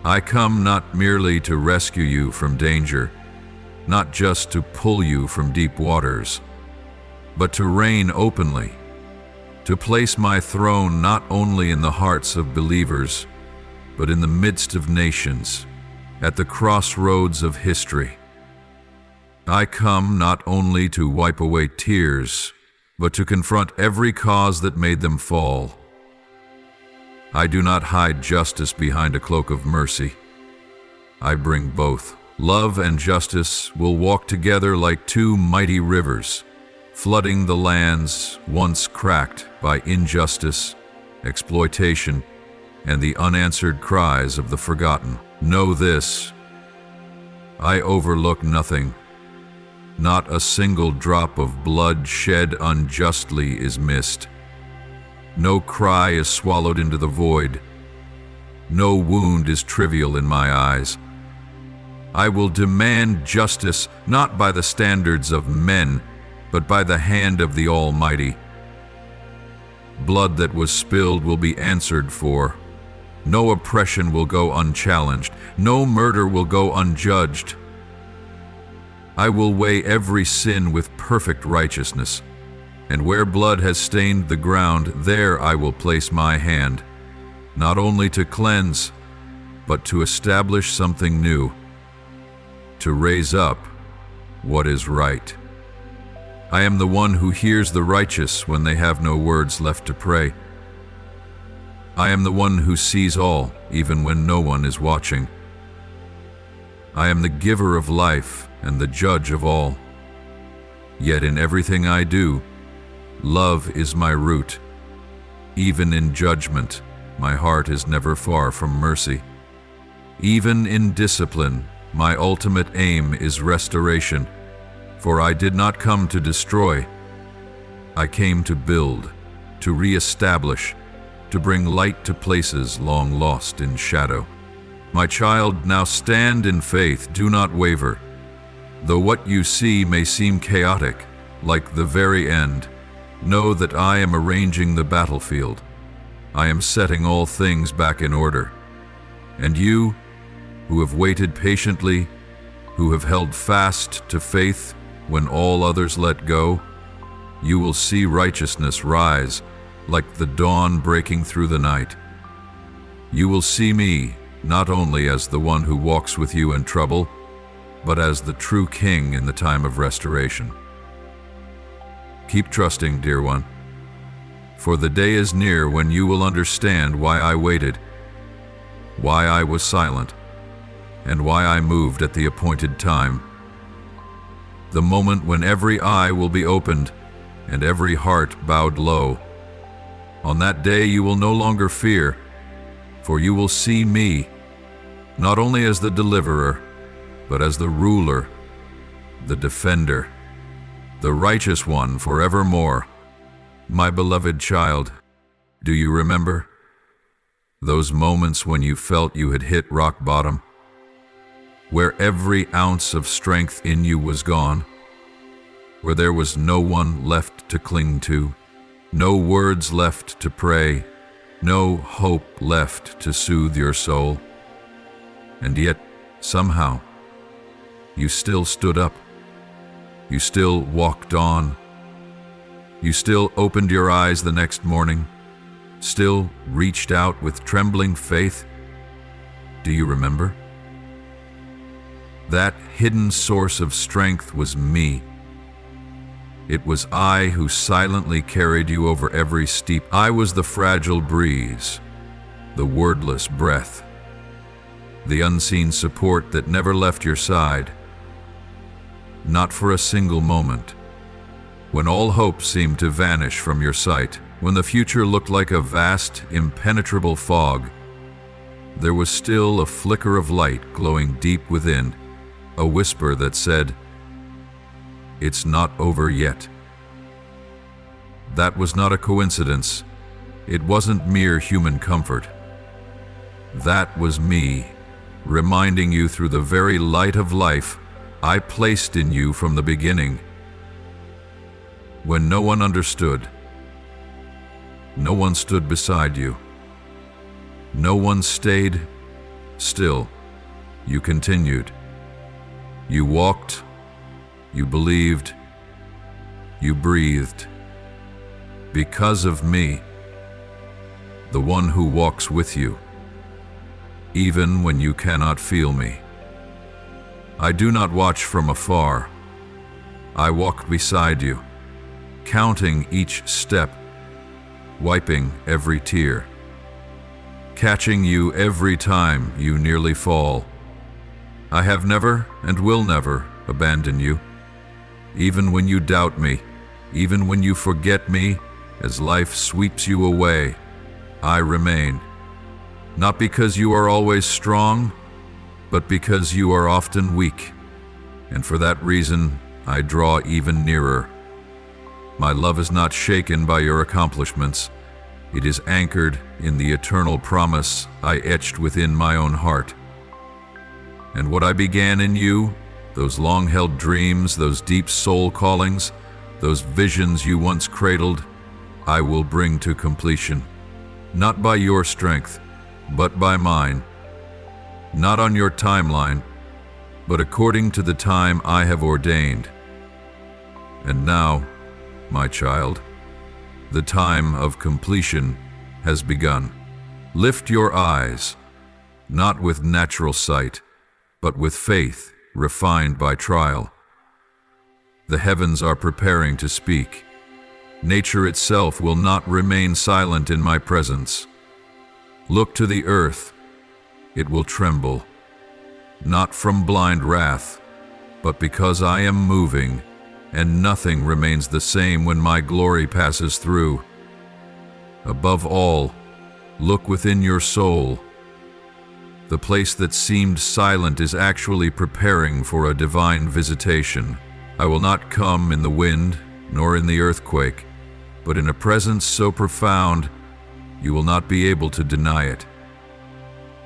I come not merely to rescue you from danger, not just to pull you from deep waters, but to reign openly, to place my throne not only in the hearts of believers, but in the midst of nations, at the crossroads of history. I come not only to wipe away tears, but to confront every cause that made them fall. I do not hide justice behind a cloak of mercy. I bring both. Love and justice will walk together like two mighty rivers, flooding the lands once cracked by injustice, exploitation, and the unanswered cries of the forgotten. Know this: I overlook nothing. Not a single drop of blood shed unjustly is missed. No cry is swallowed into the void. No wound is trivial in my eyes. I will demand justice not by the standards of men, but by the hand of the Almighty. Blood that was spilled will be answered for. No oppression will go unchallenged. No murder will go unjudged. I will weigh every sin with perfect righteousness, and where blood has stained the ground, there I will place my hand, not only to cleanse, but to establish something new, to raise up what is right. I am the one who hears the righteous when they have no words left to pray. I am the one who sees all, even when no one is watching. I am the giver of life and the judge of all. Yet in everything I do, love is my root. Even in judgment, my heart is never far from mercy. Even in discipline, my ultimate aim is restoration, for I did not come to destroy. I came to build, to re-establish, to bring light to places long lost in shadow. My child, now stand in faith, do not waver. Though what you see may seem chaotic, like the very end, know that I am arranging the battlefield. I am setting all things back in order. And you, who have waited patiently, who have held fast to faith when all others let go, you will see righteousness rise like the dawn breaking through the night. You will see me not only as the one who walks with you in trouble, but as the true king in the time of restoration. Keep trusting, dear one, for the day is near when you will understand why I waited, why I was silent, and why I moved at the appointed time. The moment when every eye will be opened and every heart bowed low. On that day you will no longer fear, for you will see me, not only as the deliverer, but as the ruler, the defender, the righteous one forevermore. My beloved child, do you remember those moments when you felt you had hit rock bottom, where every ounce of strength in you was gone, where there was no one left to cling to, no words left to pray, no hope left to soothe your soul? And yet, somehow, you still stood up. You still walked on. You still opened your eyes the next morning, still reached out with trembling faith. Do you remember? That hidden source of strength was me. It was I who silently carried you over every steep. I was the fragile breeze, the wordless breath, the unseen support that never left your side. Not for a single moment. When all hope seemed to vanish from your sight, when the future looked like a vast, impenetrable fog, there was still a flicker of light glowing deep within, a whisper that said, "It's not over yet." That was not a coincidence. It wasn't mere human comfort. That was me, reminding you through the very light of life I placed in you from the beginning. When no one understood, no one stood beside you, no one stayed still, you continued. You walked, you believed, you breathed. Because of me, the one who walks with you. even when you cannot feel me. I do not watch from afar. I walk beside you, counting each step, wiping every tear, catching you every time you nearly fall. I have never and will never abandon you, even when you doubt me, even when you forget me, as life sweeps you away, I remain. Not because you are always strong, but because you are often weak, and for that reason I draw even nearer. My love is not shaken by your accomplishments. It is anchored in the eternal promise I etched within my own heart. And what I began in you, those long-held dreams, those deep soul callings, those visions you once cradled, I will bring to completion. Not by your strength, but by mine. Not on your timeline, but according to the time I have ordained. And now, my child, the time of completion has begun. Lift your eyes, not with natural sight, but with faith refined by trial. The heavens are preparing to speak. Nature itself will not remain silent in my presence. Look to the earth. It will tremble, not from blind wrath, but because I am moving, and nothing remains the same when my glory passes through. Above all, look within your soul. The place that seemed silent is actually preparing for a divine visitation. I will not come in the wind, nor in the earthquake, but in a presence so profound, you will not be able to deny it.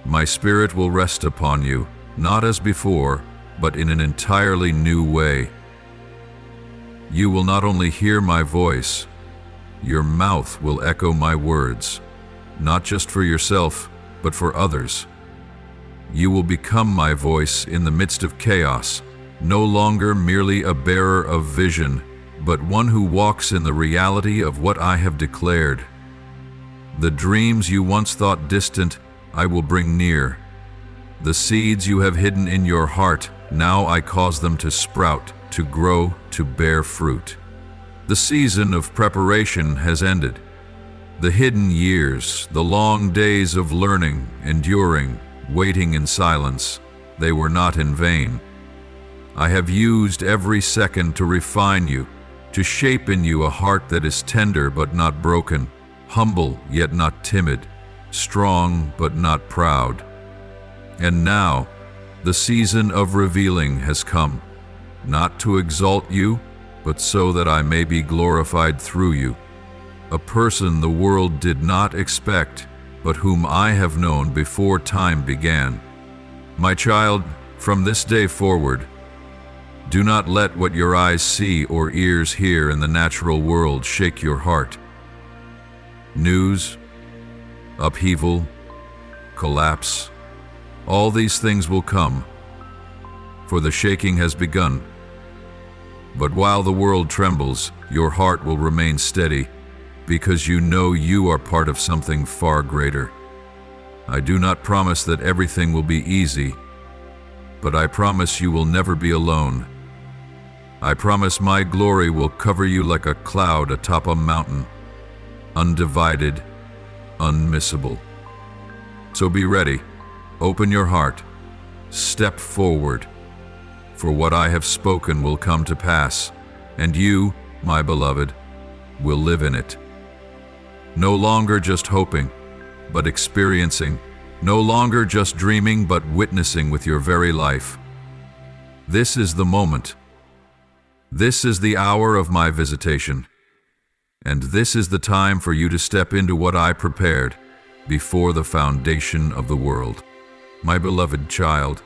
My spirit will rest upon you, not as before, but in an entirely new way. You will not only hear my voice, your mouth will echo my words, not just for yourself, but for others. You will become my voice in the midst of chaos, no longer merely a bearer of vision, but one who walks in the reality of what I have declared. The dreams you once thought distant, I will bring near. The seeds you have hidden in your heart, now I cause them to sprout, to grow, to bear fruit. The season of preparation has ended. The hidden years, the long days of learning, enduring, waiting in silence, they were not in vain. I have used every second to refine you, to shape in you a heart that is tender but not broken, humble yet not timid, strong but not proud. And now, the season of revealing has come, not to exalt you, but so that I may be glorified through you, a person the world did not expect, but whom I have known before time began. My child, from this day forward, do not let what your eyes see or ears hear in the natural world shake your heart. News, upheaval, collapse, all these things will come, for the shaking has begun. But while the world trembles, your heart will remain steady, because you know you are part of something far greater. I do not promise that everything will be easy, but I promise you will never be alone. I promise my glory will cover you like a cloud atop a mountain, undivided, unmissable. So be ready, open your heart, step forward, for what I have spoken will come to pass, and you, my beloved, will live in it. No longer just hoping, but experiencing, no longer just dreaming, but witnessing with your very life. This is the moment. This is the hour of my visitation, and this is the time for you to step into what I prepared before the foundation of the world. My beloved child,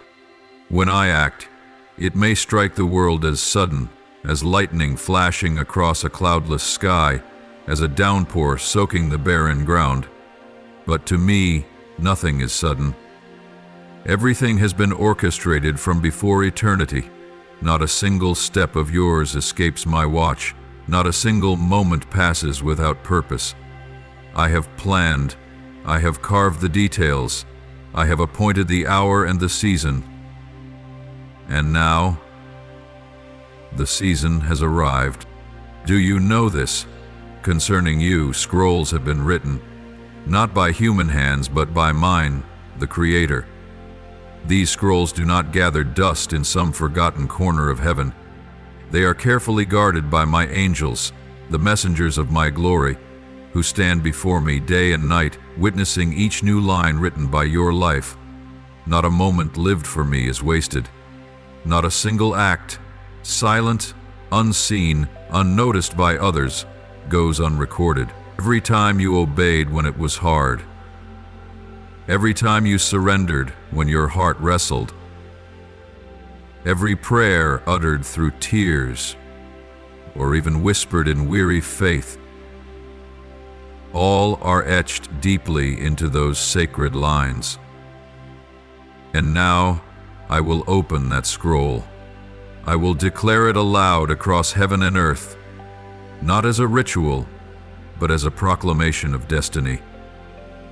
when I act, it may strike the world as sudden, as lightning flashing across a cloudless sky, as a downpour soaking the barren ground. But to me, nothing is sudden. Everything has been orchestrated from before eternity. Not a single step of yours escapes my watch. Not a single moment passes without purpose. I have planned. I have carved the details. I have appointed the hour and the season. And now, the season has arrived. Do you know this? Concerning you, scrolls have been written, not by human hands, but by mine, the Creator. These scrolls do not gather dust in some forgotten corner of heaven. They are carefully guarded by my angels, the messengers of my glory, who stand before me day and night, witnessing each new line written by your life. Not a moment lived for me is wasted. Not a single act, silent, unseen, unnoticed by others, goes unrecorded. Every time you obeyed when it was hard. Every time you surrendered when your heart wrestled. Every prayer uttered through tears, or even whispered in weary faith, all are etched deeply into those sacred lines. And now I will open that scroll. I will declare it aloud across heaven and earth, not as a ritual, but as a proclamation of destiny.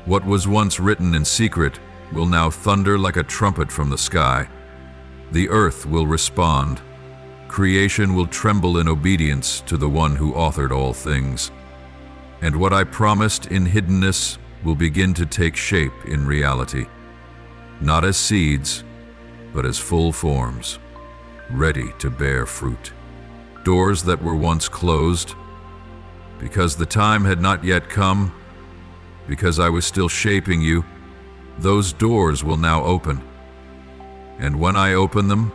What was once written in secret will now thunder like a trumpet from the sky. The earth will respond. Creation will tremble in obedience to the one who authored all things. And what I promised in hiddenness will begin to take shape in reality, not as seeds, but as full forms, ready to bear fruit. Doors that were once closed, because the time had not yet come, because I was still shaping you, those doors will now open. And when I open them,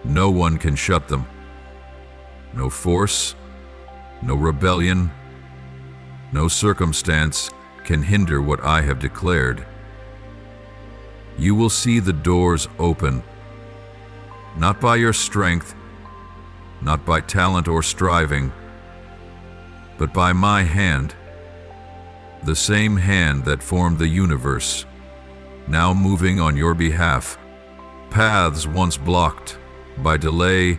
no one can shut them. No force, no rebellion, no circumstance can hinder what I have declared. You will see the doors open, not by your strength, not by talent or striving, but by my hand, the same hand that formed the universe, now moving on your behalf. Paths once blocked by delay,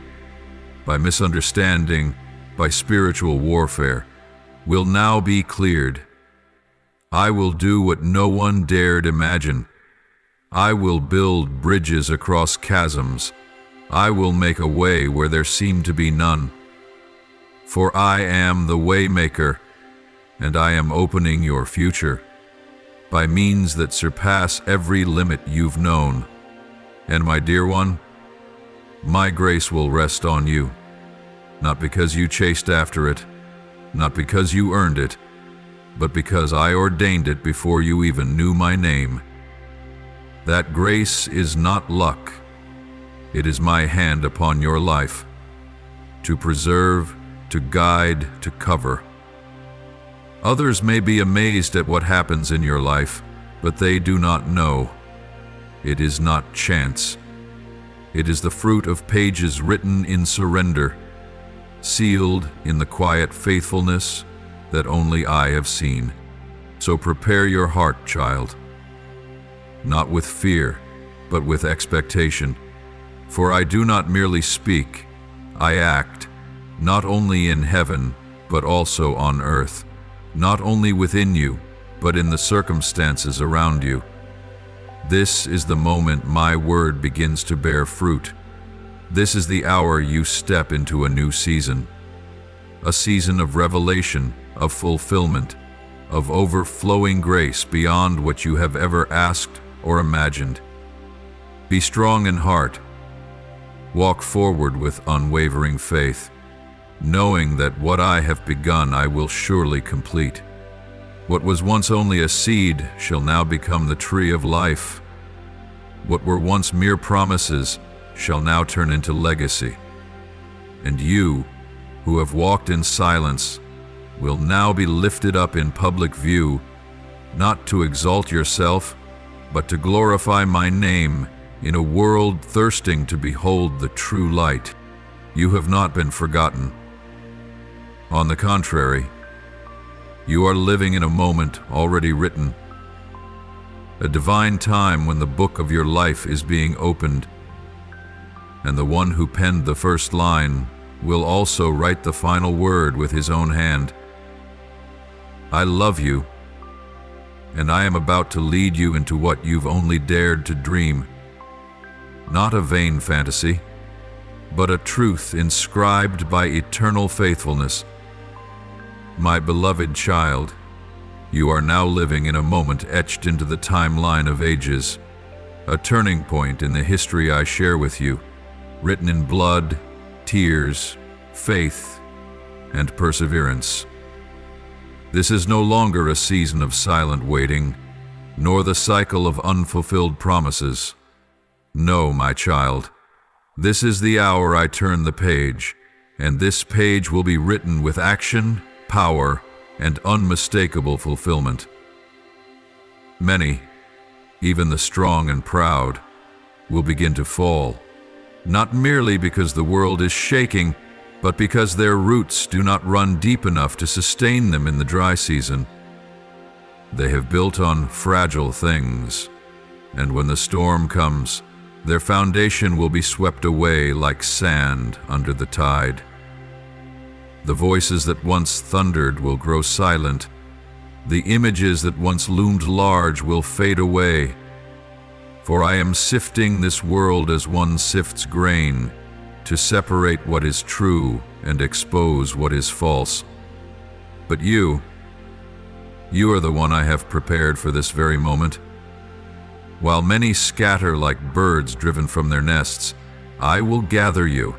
by misunderstanding, by spiritual warfare, will now be cleared. I will do what no one dared imagine. I will build bridges across chasms. I will make a way where there seemed to be none. For I am the Waymaker, and I am opening your future by means that surpass every limit you've known. And my dear one, my grace will rest on you, not because you chased after it, not because you earned it, but because I ordained it before you even knew my name. That grace is not luck. It is my hand upon your life, to preserve, to guide, to cover. Others may be amazed at what happens in your life, but they do not know. It is not chance. It is the fruit of pages written in surrender, sealed in the quiet faithfulness that only I have seen. So prepare your heart, child, not with fear, but with expectation. For I do not merely speak, I act, not only in heaven, but also on earth, not only within you, but in the circumstances around you. This is the moment my word begins to bear fruit. This is the hour you step into a new season. A season of revelation, of fulfillment, of overflowing grace beyond what you have ever asked or imagined. Be strong in heart. Walk forward with unwavering faith, knowing that what I have begun I will surely complete. What was once only a seed shall now become the tree of life. What were once mere promises shall now turn into legacy. And you, who have walked in silence, will now be lifted up in public view, not to exalt yourself, but to glorify my name in a world thirsting to behold the true light. You have not been forgotten. On the contrary, you are living in a moment already written, a divine time when the book of your life is being opened, and the one who penned the first line will also write the final word with his own hand. I love you, and I am about to lead you into what you've only dared to dream. Not a vain fantasy, but a truth inscribed by eternal faithfulness. My beloved child, you are now living in a moment etched into the timeline of ages, a turning point in the history I share with you, written in blood, tears, faith, and perseverance. This is no longer a season of silent waiting, nor the cycle of unfulfilled promises. No, my child, this is the hour I turn the page, and this page will be written with action, power, and unmistakable fulfillment. Many, even the strong and proud, will begin to fall, not merely because the world is shaking, but because their roots do not run deep enough to sustain them in the dry season. They have built on fragile things, and when the storm comes, their foundation will be swept away like sand under the tide. The voices that once thundered will grow silent. The images that once loomed large will fade away. For I am sifting this world as one sifts grain, to separate what is true and expose what is false. But you are the one I have prepared for this very moment. While many scatter like birds driven from their nests, I will gather you.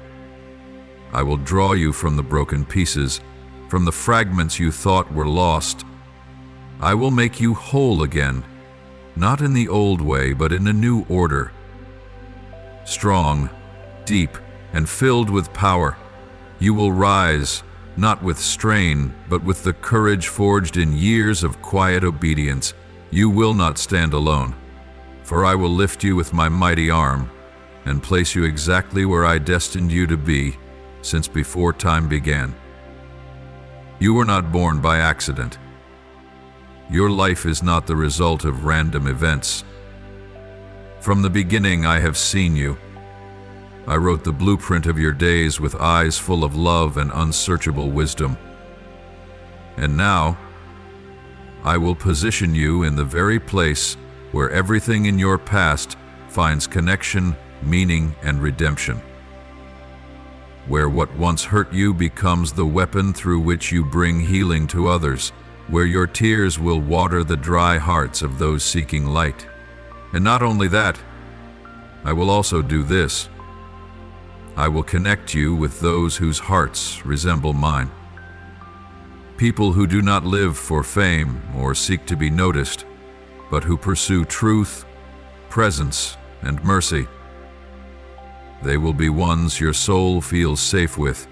I will draw you from the broken pieces, from the fragments you thought were lost. I will make you whole again, not in the old way, but in a new order. Strong, deep, and filled with power, you will rise, not with strain, but with the courage forged in years of quiet obedience. You will not stand alone, for I will lift you with my mighty arm and place you exactly where I destined you to be since before time began. You were not born by accident. Your life is not the result of random events. From the beginning I have seen you. I wrote the blueprint of your days with eyes full of love and unsearchable wisdom. And now, I will position you in the very place where everything in your past finds connection, meaning, and redemption. Where what once hurt you becomes the weapon through which you bring healing to others, where your tears will water the dry hearts of those seeking light. And not only that, I will also do this. I will connect you with those whose hearts resemble mine. People who do not live for fame or seek to be noticed, but who pursue truth, presence, and mercy. They will be ones your soul feels safe with.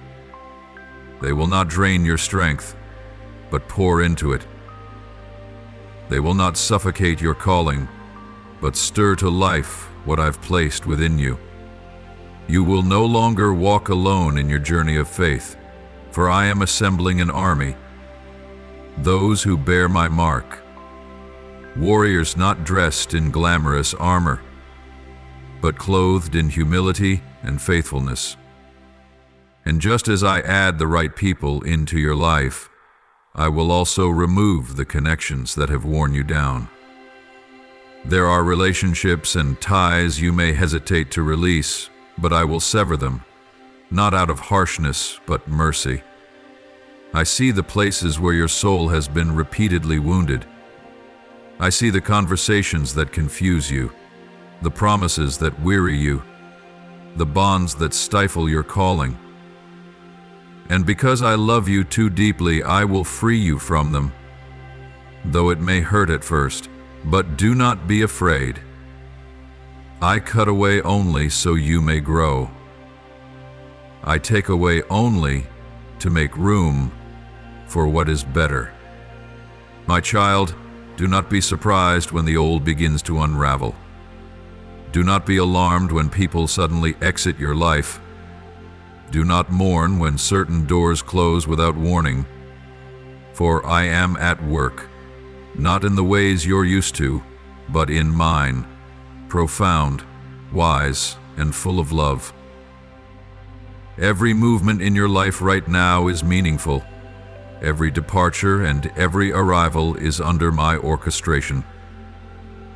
They will not drain your strength, but pour into it. They will not suffocate your calling, but stir to life what I've placed within you. You will no longer walk alone in your journey of faith, for I am assembling an army, those who bear my mark, warriors not dressed in glamorous armor, but clothed in humility and faithfulness. And just as I add the right people into your life, I will also remove the connections that have worn you down. There are relationships and ties you may hesitate to release, but I will sever them, not out of harshness, but mercy. I see the places where your soul has been repeatedly wounded. I see the conversations that confuse you, the promises that weary you, the bonds that stifle your calling. And because I love you too deeply, I will free you from them, though it may hurt at first. But do not be afraid. I cut away only so you may grow. I take away only to make room for what is better. My child, do not be surprised when the old begins to unravel. Do not be alarmed when people suddenly exit your life. Do not mourn when certain doors close without warning. For I am at work, not in the ways you're used to, but in mine, profound, wise, and full of love. Every movement in your life right now is meaningful. Every departure and every arrival is under my orchestration.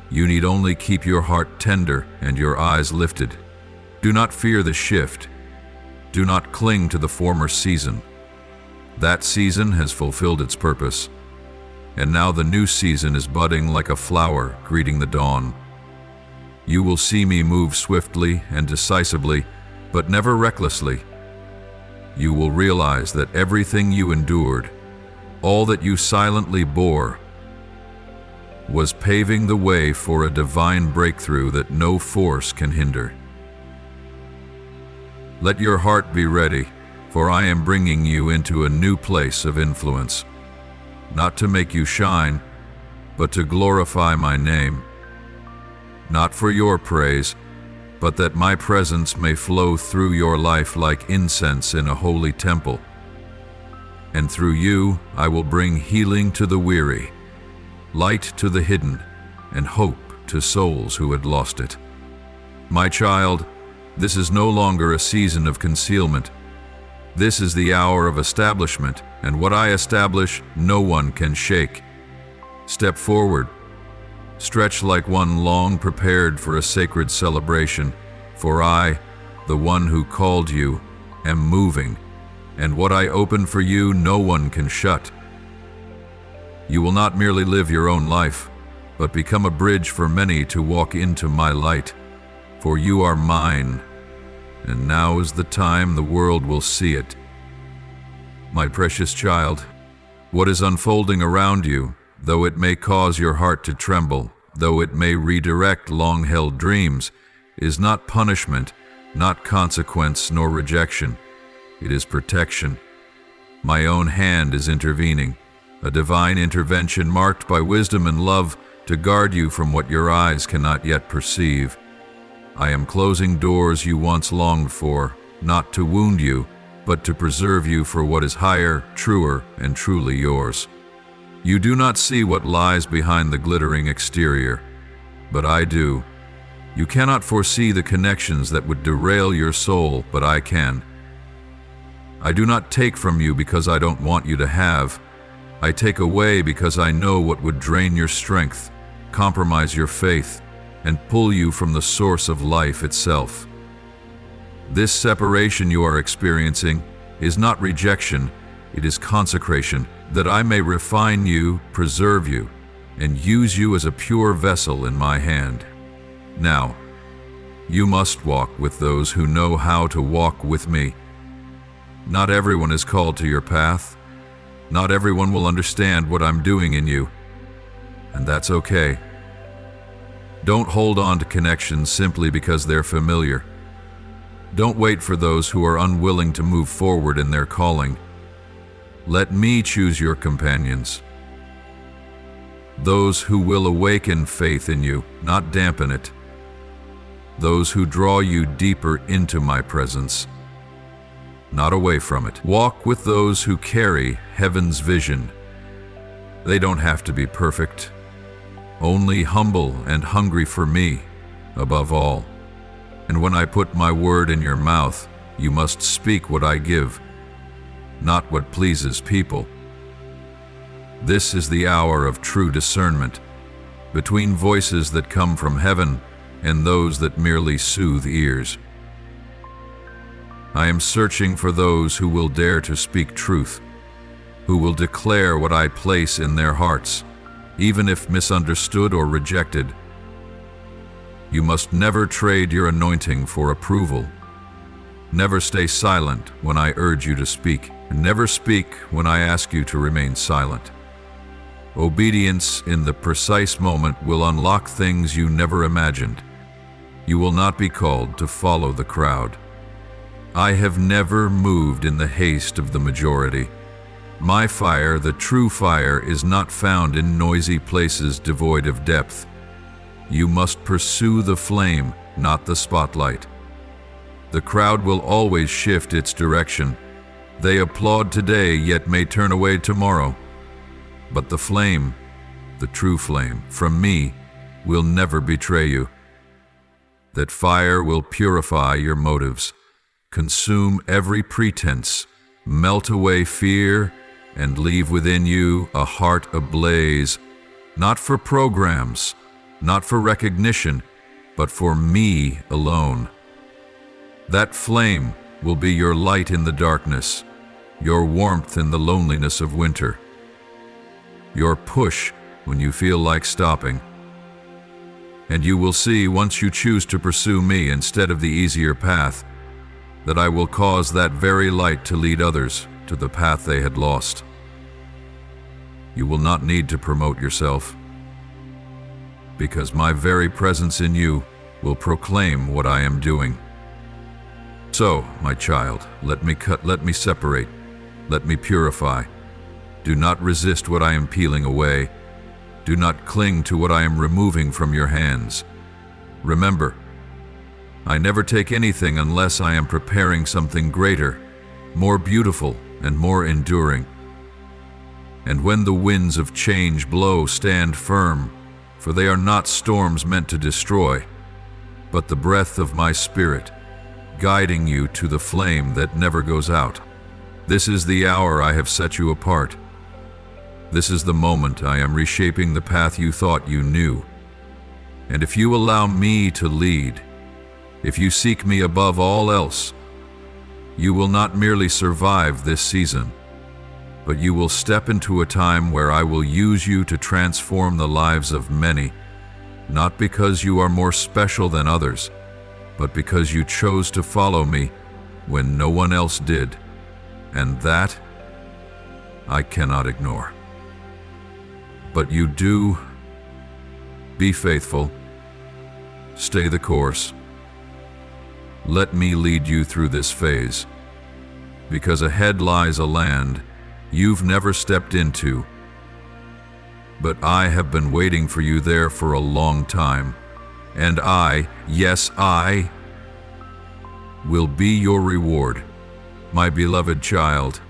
You need only keep your heart tender and your eyes lifted. Do not fear the shift. Do not cling to the former season. That season has fulfilled its purpose, and now the new season is budding like a flower greeting the dawn. You will see me move swiftly and decisively, but never recklessly. You will realize that everything you endured, all that you silently bore, was paving the way for a divine breakthrough that no force can hinder. Let your heart be ready, for I am bringing you into a new place of influence, not to make you shine, but to glorify my name. Not for your praise, but that my presence may flow through your life like incense in a holy temple. And through you, I will bring healing to the weary, light to the hidden, and hope to souls who had lost it. My child, this is no longer a season of concealment. This is the hour of establishment, and what I establish, no one can shake. Step forward. Stretch like one long prepared for a sacred celebration, for I, the one who called you, am moving, and what I open for you, no one can shut. You will not merely live your own life, but become a bridge for many to walk into my light, for you are mine, and now is the time the world will see it. My precious child, what is unfolding around you, though it may cause your heart to tremble, though it may redirect long-held dreams, is not punishment, not consequence nor rejection. It is protection. My own hand is intervening, a divine intervention marked by wisdom and love to guard you from what your eyes cannot yet perceive. I am closing doors you once longed for, not to wound you, but to preserve you for what is higher, truer, and truly yours. You do not see what lies behind the glittering exterior, but I do. You cannot foresee the connections that would derail your soul, but I can. I do not take from you because I don't want you to have. I take away because I know what would drain your strength, compromise your faith, and pull you from the source of life itself. This separation you are experiencing is not rejection, it is consecration, that I may refine you, preserve you, and use you as a pure vessel in my hand. Now, you must walk with those who know how to walk with me. Not everyone is called to your path. Not everyone will understand what I'm doing in you, and that's okay. Don't hold on to connections simply because they're familiar. Don't wait for those who are unwilling to move forward in their calling. Let me choose your companions. Those who will awaken faith in you, not dampen it. Those who draw you deeper into my presence, not away from it. Walk with those who carry heaven's vision. They don't have to be perfect, only humble and hungry for me, above all. And when I put my word in your mouth, you must speak what I give, not what pleases people. This is the hour of true discernment, between voices that come from heaven and those that merely soothe ears. I am searching for those who will dare to speak truth, who will declare what I place in their hearts, even if misunderstood or rejected. You must never trade your anointing for approval. Never stay silent when I urge you to speak, and never speak when I ask you to remain silent. Obedience in the precise moment will unlock things you never imagined. You will not be called to follow the crowd. I have never moved in the haste of the majority. My fire, the true fire, is not found in noisy places devoid of depth. You must pursue the flame, not the spotlight. The crowd will always shift its direction. They applaud today, yet may turn away tomorrow. But the flame, the true flame, from me, will never betray you. That fire will purify your motives, consume every pretense, melt away fear, and leave within you a heart ablaze, not for programs, not for recognition, but for me alone. That flame will be your light in the darkness, your warmth in the loneliness of winter, your push when you feel like stopping. And you will see, once you choose to pursue me instead of the easier path, that I will cause that very light to lead others to the path they had lost. You will not need to promote yourself, because my very presence in you will proclaim what I am doing. So, my child, let me cut, let me separate, let me purify. Do not resist what I am peeling away. Do not cling to what I am removing from your hands. Remember, I never take anything unless I am preparing something greater, more beautiful, and more enduring. And when the winds of change blow, stand firm, for they are not storms meant to destroy, but the breath of my Spirit, guiding you to the flame that never goes out. This is the hour I have set you apart. This is the moment I am reshaping the path you thought you knew. And if you allow me to lead, if you seek me above all else, you will not merely survive this season, but you will step into a time where I will use you to transform the lives of many, not because you are more special than others, but because you chose to follow me when no one else did, and that I cannot ignore. But you do. Be faithful. Stay the course. Let me lead you through this phase, because ahead lies a land you've never stepped into. But I have been waiting for you there for a long time, and I, yes, I, will be your reward, my beloved child.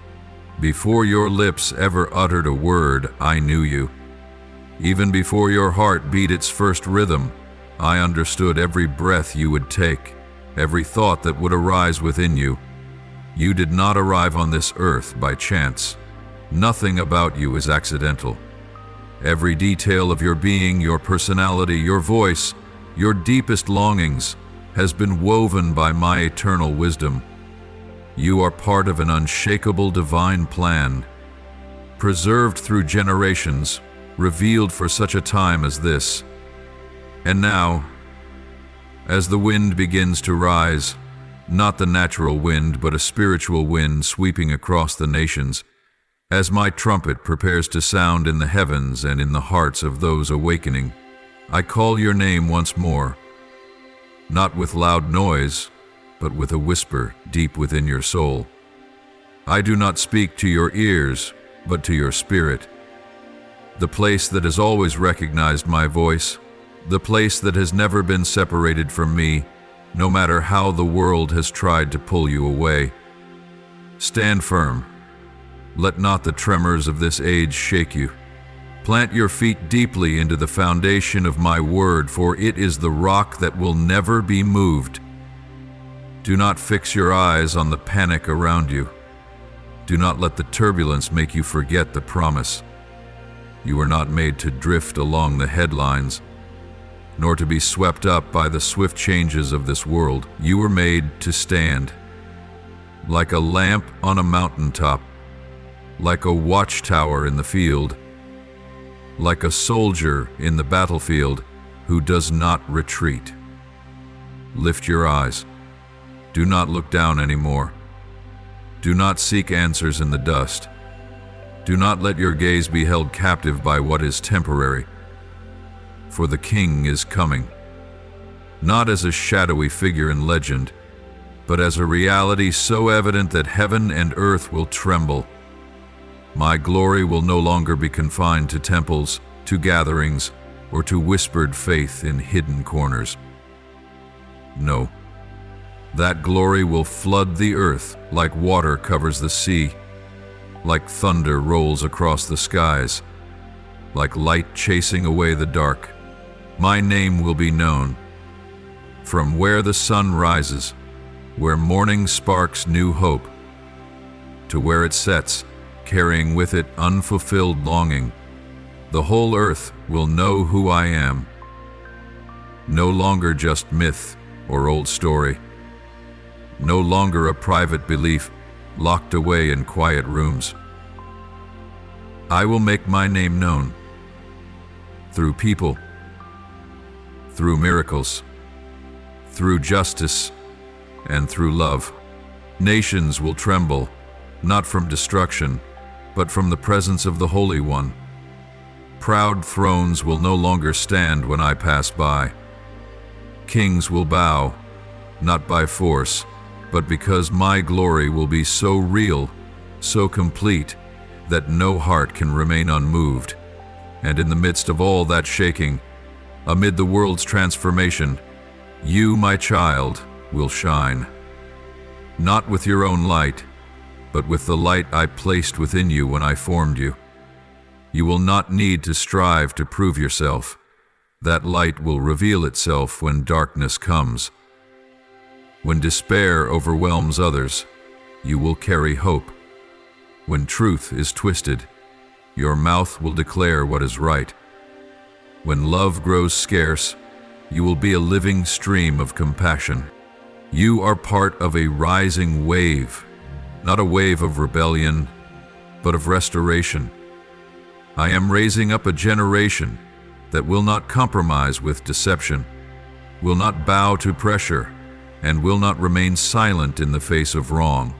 Before your lips ever uttered a word, I knew you. Even before your heart beat its first rhythm, I understood every breath you would take, every thought that would arise within you. You did not arrive on this earth by chance. Nothing about you is accidental. Every detail of your being, your personality, your voice, your deepest longings has been woven by my eternal wisdom. You are part of an unshakable divine plan, preserved through generations, revealed for such a time as this. And now, as the wind begins to rise, not the natural wind, but a spiritual wind sweeping across the nations, as my trumpet prepares to sound in the heavens and in the hearts of those awakening, I call your name once more, not with loud noise, but with a whisper deep within your soul. I do not speak to your ears, but to your spirit. The place that has always recognized my voice, the place that has never been separated from me, no matter how the world has tried to pull you away. Stand firm. Let not the tremors of this age shake you. Plant your feet deeply into the foundation of my word, for it is the rock that will never be moved. Do not fix your eyes on the panic around you. Do not let the turbulence make you forget the promise. You are not made to drift along the headlines, nor to be swept up by the swift changes of this world. You were made to stand, like a lamp on a mountaintop, like a watchtower in the field, like a soldier in the battlefield who does not retreat. Lift your eyes. Do not look down anymore. Do not seek answers in the dust. Do not let your gaze be held captive by what is temporary, for the King is coming, not as a shadowy figure in legend, but as a reality so evident that heaven and earth will tremble. My glory will no longer be confined to temples, to gatherings, or to whispered faith in hidden corners. No, that glory will flood the earth like water covers the sea, like thunder rolls across the skies, like light chasing away the dark. My name will be known. From where the sun rises, where morning sparks new hope, to where it sets, carrying with it unfulfilled longing, the whole earth will know who I am. No longer just myth or old story. No longer a private belief locked away in quiet rooms. I will make my name known through people, through miracles, through justice, and through love. Nations will tremble, not from destruction, but from the presence of the Holy One. Proud thrones will no longer stand when I pass by. Kings will bow, not by force, but because my glory will be so real, so complete, that no heart can remain unmoved. And in the midst of all that shaking, amid the world's transformation, you, my child, will shine. Not with your own light, but with the light I placed within you when I formed you. You will not need to strive to prove yourself. That light will reveal itself when darkness comes. When despair overwhelms others, you will carry hope. When truth is twisted, your mouth will declare what is right. When love grows scarce, you will be a living stream of compassion. You are part of a rising wave, not a wave of rebellion, but of restoration. I am raising up a generation that will not compromise with deception, will not bow to pressure, and will not remain silent in the face of wrong.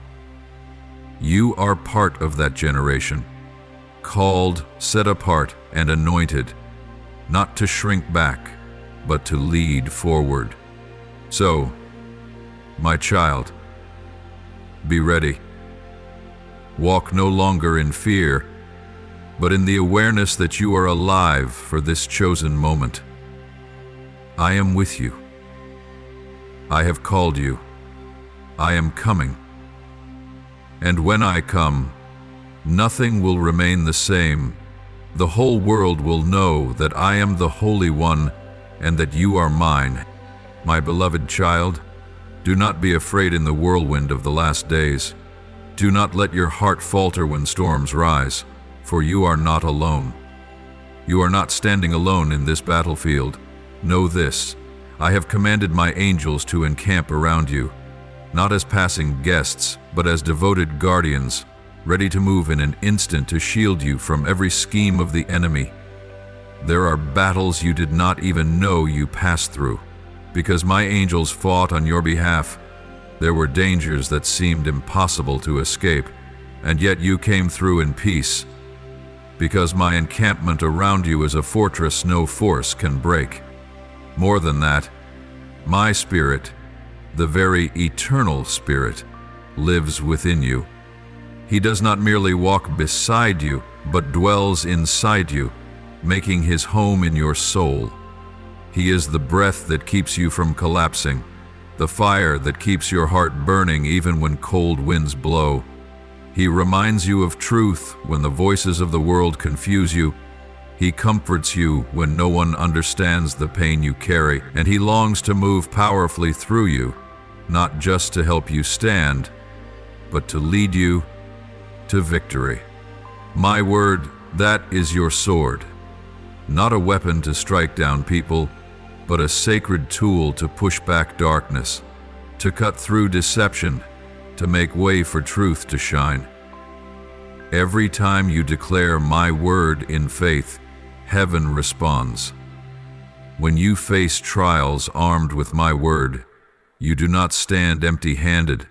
You are part of that generation, called, set apart, and anointed, not to shrink back, but to lead forward. So, my child, be ready. Walk no longer in fear, but in the awareness that you are alive for this chosen moment. I am with you. I have called you. I am coming. And when I come, nothing will remain the same. The whole world will know that I am the Holy One and that you are mine. My beloved child, do not be afraid in the whirlwind of the last days. Do not let your heart falter when storms rise, for you are not alone. You are not standing alone in this battlefield. Know this, I have commanded my angels to encamp around you, not as passing guests, but as devoted guardians, ready to move in an instant to shield you from every scheme of the enemy. There are battles you did not even know you passed through. Because my angels fought on your behalf, there were dangers that seemed impossible to escape, and yet you came through in peace. Because my encampment around you is a fortress no force can break. More than that, my Spirit, the very eternal Spirit, lives within you. He does not merely walk beside you, but dwells inside you, making his home in your soul. He is the breath that keeps you from collapsing, the fire that keeps your heart burning even when cold winds blow. He reminds you of truth when the voices of the world confuse you. He comforts you when no one understands the pain you carry, and he longs to move powerfully through you, not just to help you stand, but to lead you to victory. My word, that is your sword. Not a weapon to strike down people, but a sacred tool to push back darkness, to cut through deception, to make way for truth to shine. Every time you declare my word in faith, heaven responds. When you face trials armed with my word, you do not stand empty-handed,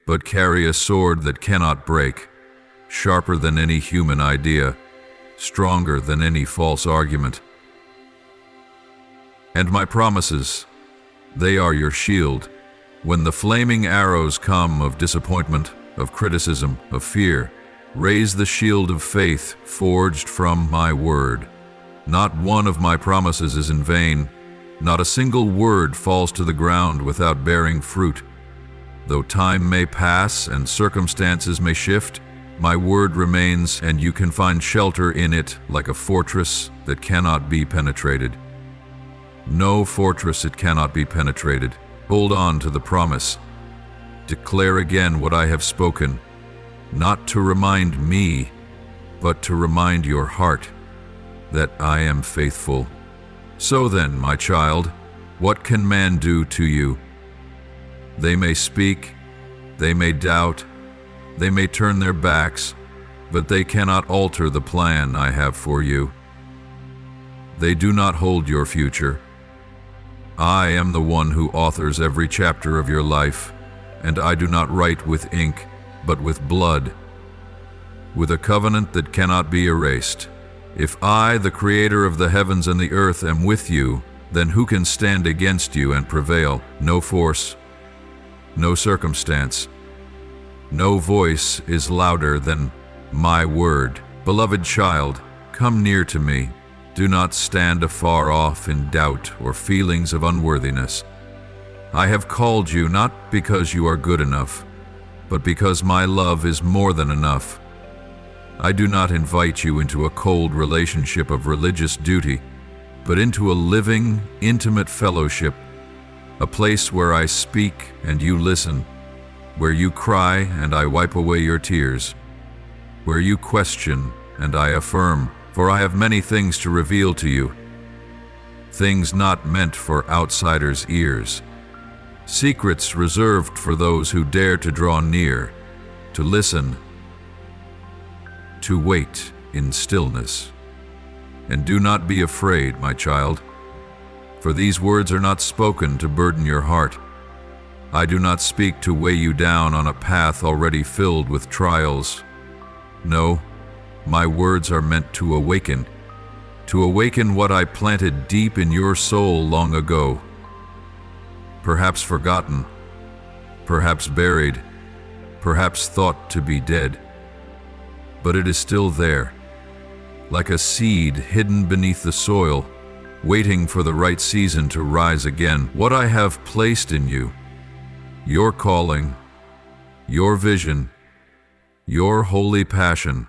but carry a sword that cannot break, sharper than any human idea, stronger than any false argument. And my promises, they are your shield. When the flaming arrows come of disappointment, of criticism, of fear, raise the shield of faith forged from my word. Not one of my promises is in vain. Not a single word falls to the ground without bearing fruit. Though time may pass and circumstances may shift, my word remains, and you can find shelter in it like a fortress that cannot be penetrated. No fortress it cannot be penetrated. Hold on to the promise. Declare again what I have spoken, not to remind me, but to remind your heart that I am faithful. So then, my child, what can man do to you? They may speak, they may doubt, they may turn their backs, but they cannot alter the plan I have for you. They do not hold your future. I am the one who authors every chapter of your life, and I do not write with ink, but with blood, with a covenant that cannot be erased. If I, the Creator of the heavens and the earth, am with you, then who can stand against you and prevail? No force, no circumstance, no voice is louder than my word. Beloved child, come near to me. Do not stand afar off in doubt or feelings of unworthiness. I have called you not because you are good enough, but because my love is more than enough. I do not invite you into a cold relationship of religious duty, but into a living, intimate fellowship, a place where I speak and you listen, where you cry and I wipe away your tears, where you question and I affirm, for I have many things to reveal to you, things not meant for outsiders' ears, secrets reserved for those who dare to draw near, to listen, to wait in stillness. And do not be afraid, my child, for these words are not spoken to burden your heart. I do not speak to weigh you down on a path already filled with trials. No, my words are meant to awaken what I planted deep in your soul long ago. Perhaps forgotten, perhaps buried, perhaps thought to be dead. But it is still there, like a seed hidden beneath the soil, waiting for the right season to rise again. What I have placed in you, your calling, your vision, your holy passion,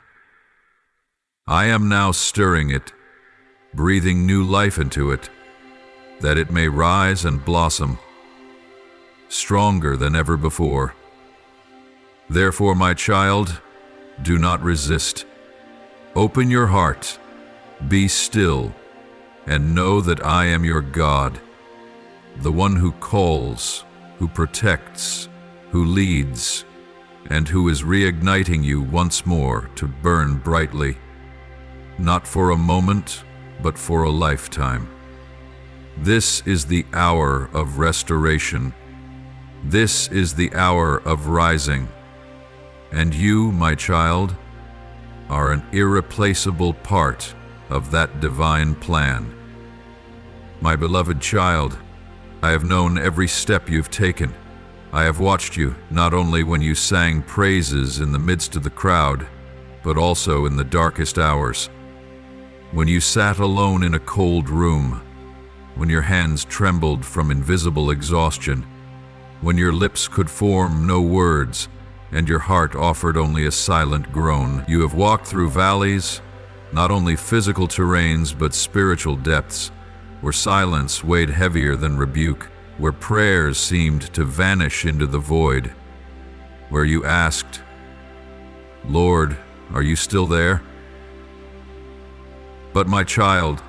I am now stirring it, breathing new life into it, that it may rise and blossom, stronger than ever before. Therefore, my child, do not resist. Open your heart, be still, and know that I am your God, the one who calls, who protects, who leads, and who is reigniting you once more to burn brightly, not for a moment, but for a lifetime. This is the hour of restoration. This is the hour of rising. And you, my child, are an irreplaceable part of that divine plan. My beloved child, I have known every step you've taken. I have watched you not only when you sang praises in the midst of the crowd, but also in the darkest hours. When you sat alone in a cold room, when your hands trembled from invisible exhaustion, when your lips could form no words, and your heart offered only a silent groan. You have walked through valleys, not only physical terrains, but spiritual depths, where silence weighed heavier than rebuke, where prayers seemed to vanish into the void, where you asked, "Lord, are you still there?" But my child,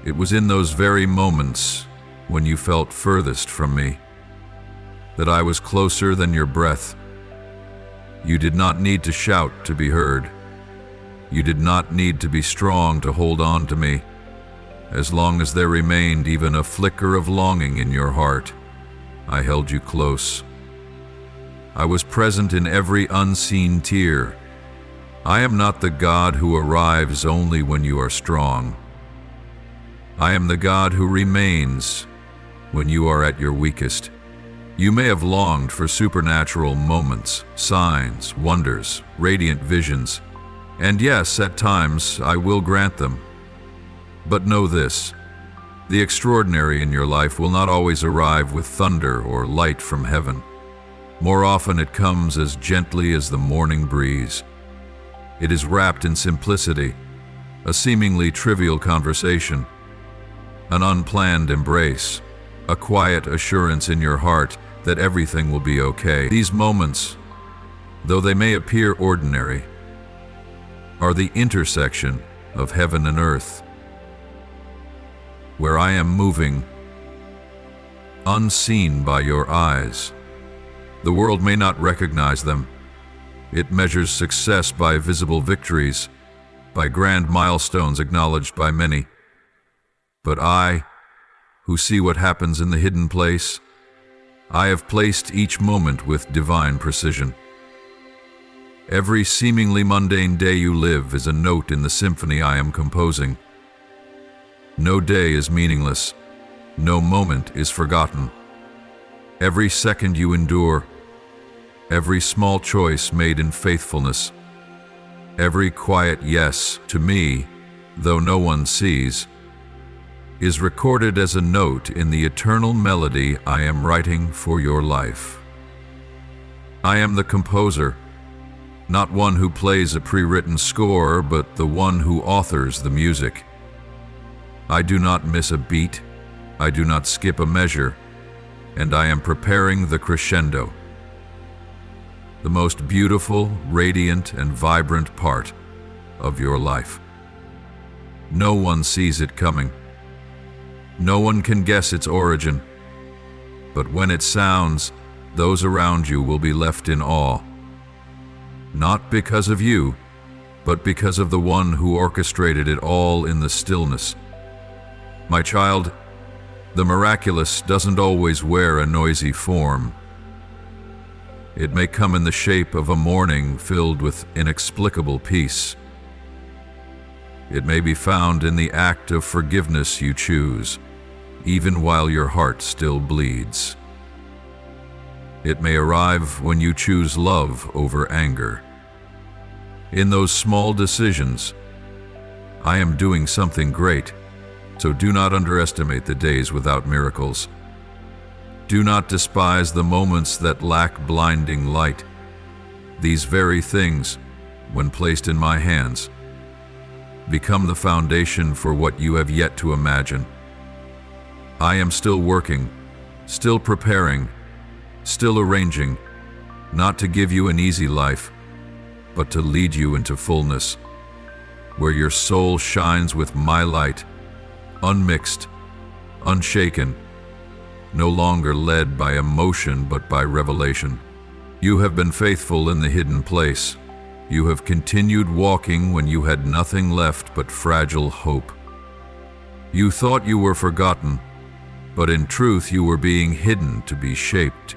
it was in those very moments when you felt furthest from me that I was closer than your breath. You did not need to shout to be heard. You did not need to be strong to hold on to me. As long as there remained even a flicker of longing in your heart, I held you close. I was present in every unseen tear. I am not the God who arrives only when you are strong. I am the God who remains when you are at your weakest. You may have longed for supernatural moments, signs, wonders, radiant visions, and yes, at times I will grant them. But know this, the extraordinary in your life will not always arrive with thunder or light from heaven. More often it comes as gently as the morning breeze. It is wrapped in simplicity, a seemingly trivial conversation, an unplanned embrace, a quiet assurance in your heart that everything will be okay. These moments, though they may appear ordinary, are the intersection of heaven and earth, where I am moving, unseen by your eyes. The world may not recognize them. It measures success by visible victories, by grand milestones acknowledged by many. But I, who see what happens in the hidden place, I have placed each moment with divine precision. Every seemingly mundane day you live is a note in the symphony I am composing. No day is meaningless. No moment is forgotten. Every second you endure, every small choice made in faithfulness, every quiet yes to me, though no one sees, is recorded as a note in the eternal melody I am writing for your life. I am the composer, not one who plays a pre-written score, but the one who authors the music. I do not miss a beat, I do not skip a measure, and I am preparing the crescendo, the most beautiful, radiant, and vibrant part of your life. No one sees it coming. No one can guess its origin, but when it sounds, those around you will be left in awe. Not because of you, but because of the one who orchestrated it all in the stillness. My child, the miraculous doesn't always wear a noisy form. It may come in the shape of a morning filled with inexplicable peace. It may be found in the act of forgiveness you choose, even while your heart still bleeds. It may arrive when you choose love over anger. In those small decisions, I am doing something great, so do not underestimate the days without miracles. Do not despise the moments that lack blinding light. These very things, when placed in my hands, become the foundation for what you have yet to imagine. I am still working, still preparing, still arranging, not to give you an easy life, but to lead you into fullness, where your soul shines with my light, unmixed, unshaken, no longer led by emotion but by revelation. You have been faithful in the hidden place. You have continued walking when you had nothing left but fragile hope. You thought you were forgotten, but in truth you were being hidden to be shaped.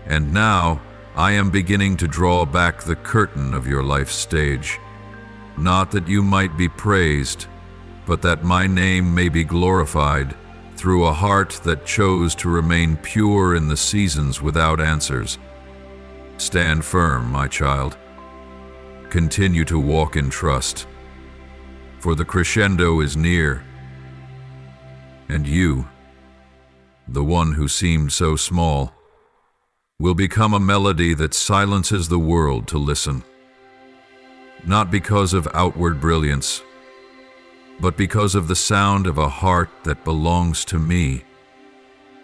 And now I am beginning to draw back the curtain of your life stage, not that you might be praised, but that my name may be glorified through a heart that chose to remain pure in the seasons without answers. Stand firm, my child. Continue to walk in trust, for the crescendo is near, and you, the one who seemed so small, will become a melody that silences the world to listen, not because of outward brilliance, but because of the sound of a heart that belongs to me.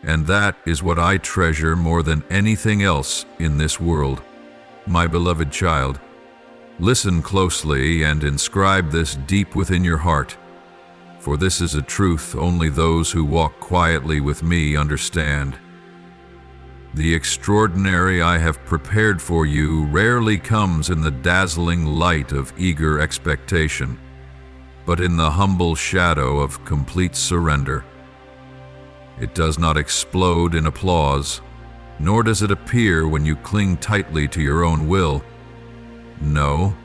And that is what I treasure more than anything else in this world. My beloved child, listen closely and inscribe this deep within your heart, for this is a truth only those who walk quietly with me understand. The extraordinary I have prepared for you rarely comes in the dazzling light of eager expectation, but in the humble shadow of complete surrender. It does not explode in applause, nor does it appear when you cling tightly to your own will. No,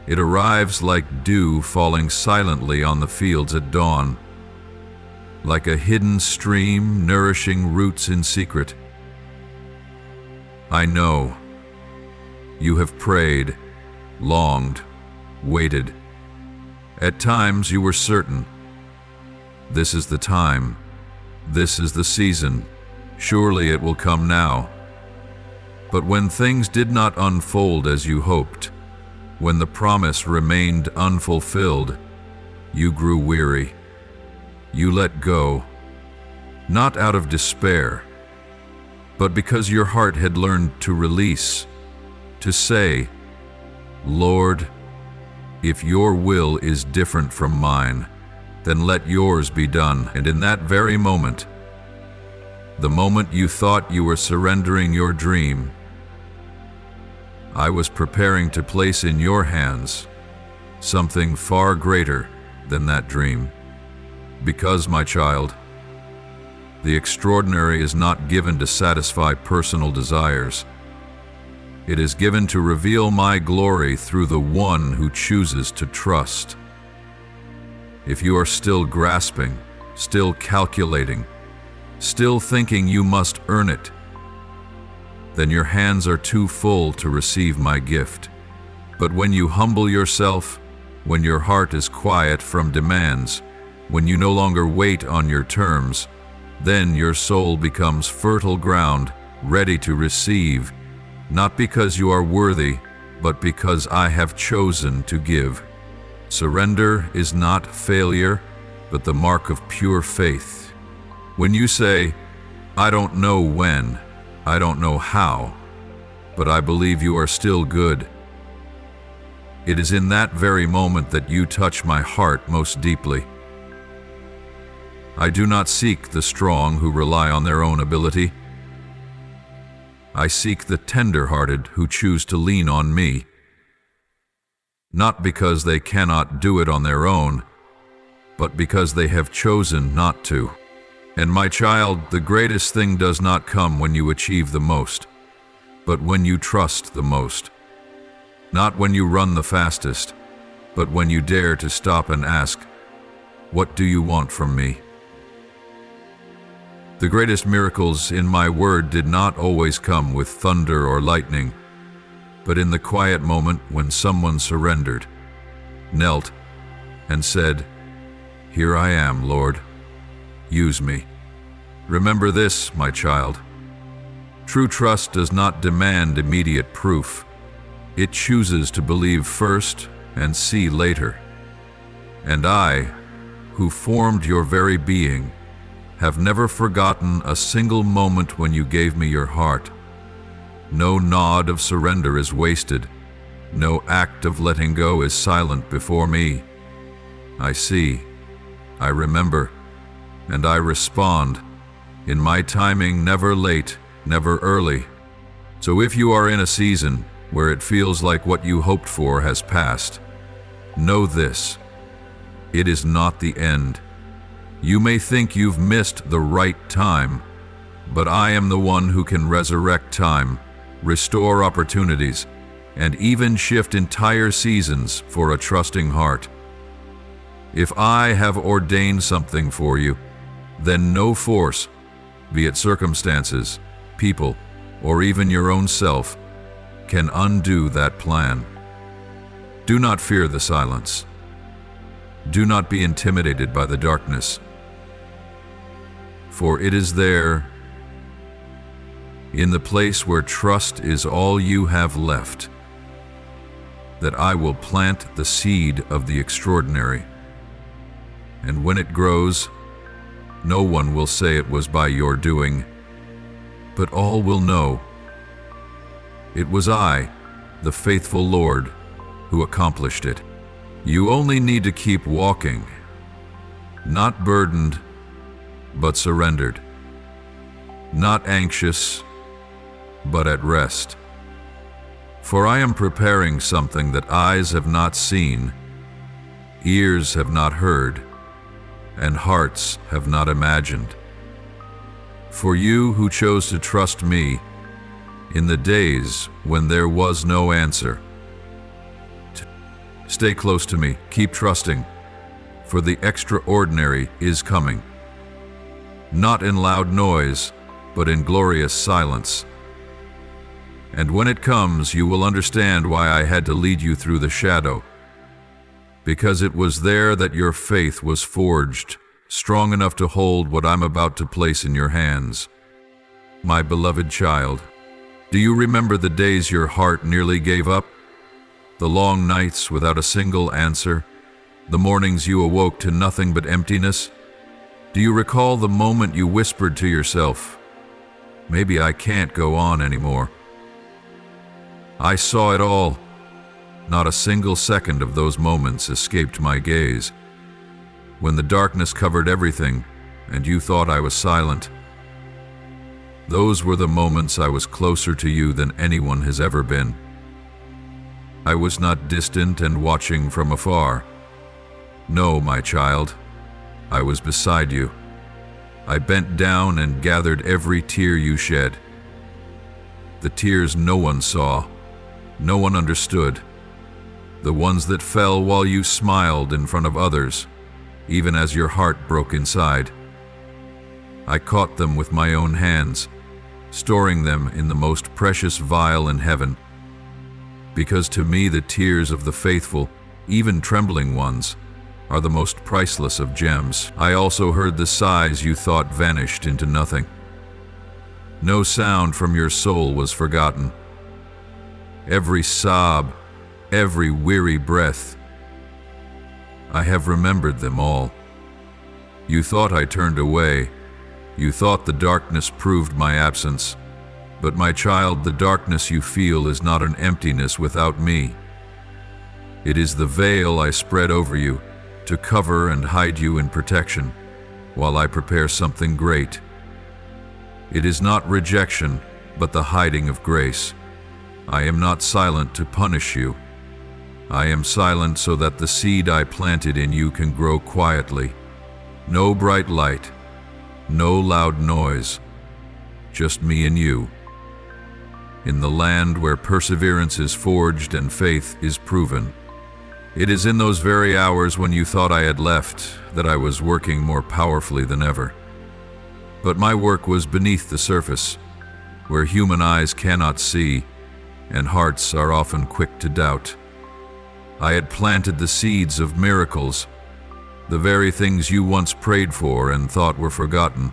it arrives like dew falling silently on the fields at dawn, like a hidden stream nourishing roots in secret. I know. You have prayed, longed, waited. At times you were certain. This is the time. This is the season. Surely it will come now. But when things did not unfold as you hoped, when the promise remained unfulfilled, you grew weary. You let go, not out of despair, but because your heart had learned to release, to say, Lord, If your will is different from mine, then let yours be done. And in that very moment, the moment you thought you were surrendering your dream, I was preparing to place in your hands something far greater than that dream. Because, my child, the extraordinary is not given to satisfy personal desires. It is given to reveal my glory through the one who chooses to trust. If you are still grasping, still calculating, still thinking you must earn it, then your hands are too full to receive my gift. But when you humble yourself, when your heart is quiet from demands, when you no longer wait on your terms, then your soul becomes fertile ground, ready to receive, not because you are worthy, but because I have chosen to give. Surrender is not failure, but the mark of pure faith. When you say, I don't know when, I don't know how, but I believe you are still good, it is in that very moment that you touch my heart most deeply. I do not seek the strong who rely on their own ability. I seek the tender-hearted who choose to lean on me, not because they cannot do it on their own, but because they have chosen not to. And my child, the greatest thing does not come when you achieve the most, but when you trust the most. Not when you run the fastest, but when you dare to stop and ask, what do you want from me? The greatest miracles in my word did not always come with thunder or lightning, but in the quiet moment when someone surrendered, knelt, and said, Here I am, Lord. Use me. Remember this, my child. True trust does not demand immediate proof. It chooses to believe first and see later. And I, who formed your very being, have never forgotten a single moment when you gave me your heart. No nod of surrender is wasted. No act of letting go is silent before me. I see, I remember, and I respond, in my timing, never late, never early. So if you are in a season where it feels like what you hoped for has passed, know this: it is not the end. You may think you've missed the right time, but I am the one who can resurrect time, restore opportunities, and even shift entire seasons for a trusting heart. If I have ordained something for you, then no force, be it circumstances, people, or even your own self, can undo that plan. Do not fear the silence. Do not be intimidated by the darkness. For it is there, in the place where trust is all you have left, that I will plant the seed of the extraordinary. And when it grows, no one will say it was by your doing, but all will know it was I, the faithful Lord, who accomplished it. You only need to keep walking, not burdened, but surrendered, not anxious, but at rest. For I am preparing something that eyes have not seen, ears have not heard, and hearts have not imagined. For you who chose to trust me in the days when there was no answer. Stay close to me, keep trusting, for the extraordinary is coming. Not in loud noise, but in glorious silence. And when it comes, you will understand why I had to lead you through the shadow, because it was there that your faith was forged, strong enough to hold what I'm about to place in your hands. My beloved child, do you remember the days your heart nearly gave up? The long nights without a single answer? The mornings you awoke to nothing but emptiness? Do you recall the moment you whispered to yourself, maybe I can't go on anymore? I saw it all. Not a single second of those moments escaped my gaze. When the darkness covered everything, and you thought I was silent, those were the moments I was closer to you than anyone has ever been. I was not distant and watching from afar. No, my child, I was beside you. I bent down and gathered every tear you shed. The tears no one saw, no one understood. The ones that fell while you smiled in front of others, even as your heart broke inside. I caught them with my own hands, storing them in the most precious vial in heaven. Because to me the tears of the faithful, even trembling ones, are the most priceless of gems. I also heard the sighs you thought vanished into nothing. No sound from your soul was forgotten. Every sob, every weary breath, I have remembered them all. You thought I turned away. You thought the darkness proved my absence. But my child, the darkness you feel is not an emptiness without me. It is the veil I spread over you to cover and hide you in protection while I prepare something great. It is not rejection, but the hiding of grace. I am not silent to punish you. I am silent so that the seed I planted in you can grow quietly. No bright light, no loud noise, just me and you. In the land where perseverance is forged and faith is proven. It is in those very hours when you thought I had left that I was working more powerfully than ever. But my work was beneath the surface, where human eyes cannot see and hearts are often quick to doubt. I had planted the seeds of miracles, the very things you once prayed for and thought were forgotten.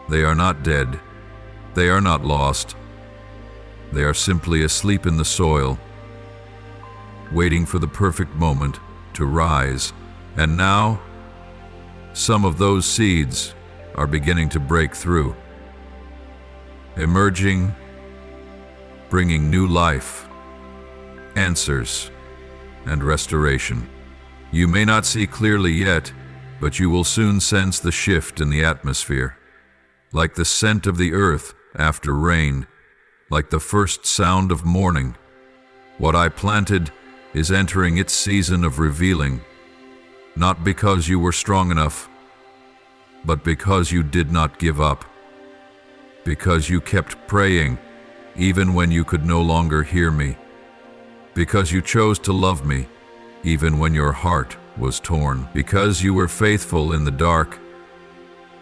They are not dead. They are not lost. They are simply asleep in the soil, waiting for the perfect moment to rise. And now, some of those seeds are beginning to break through, emerging, bringing new life, answers, and restoration. You may not see clearly yet, but you will soon sense the shift in the atmosphere, like the scent of the earth after rain, like the first sound of morning. What I planted is entering its season of revealing, not because you were strong enough, but because you did not give up, because you kept praying even when you could no longer hear me, because you chose to love me even when your heart was torn, because you were faithful in the dark.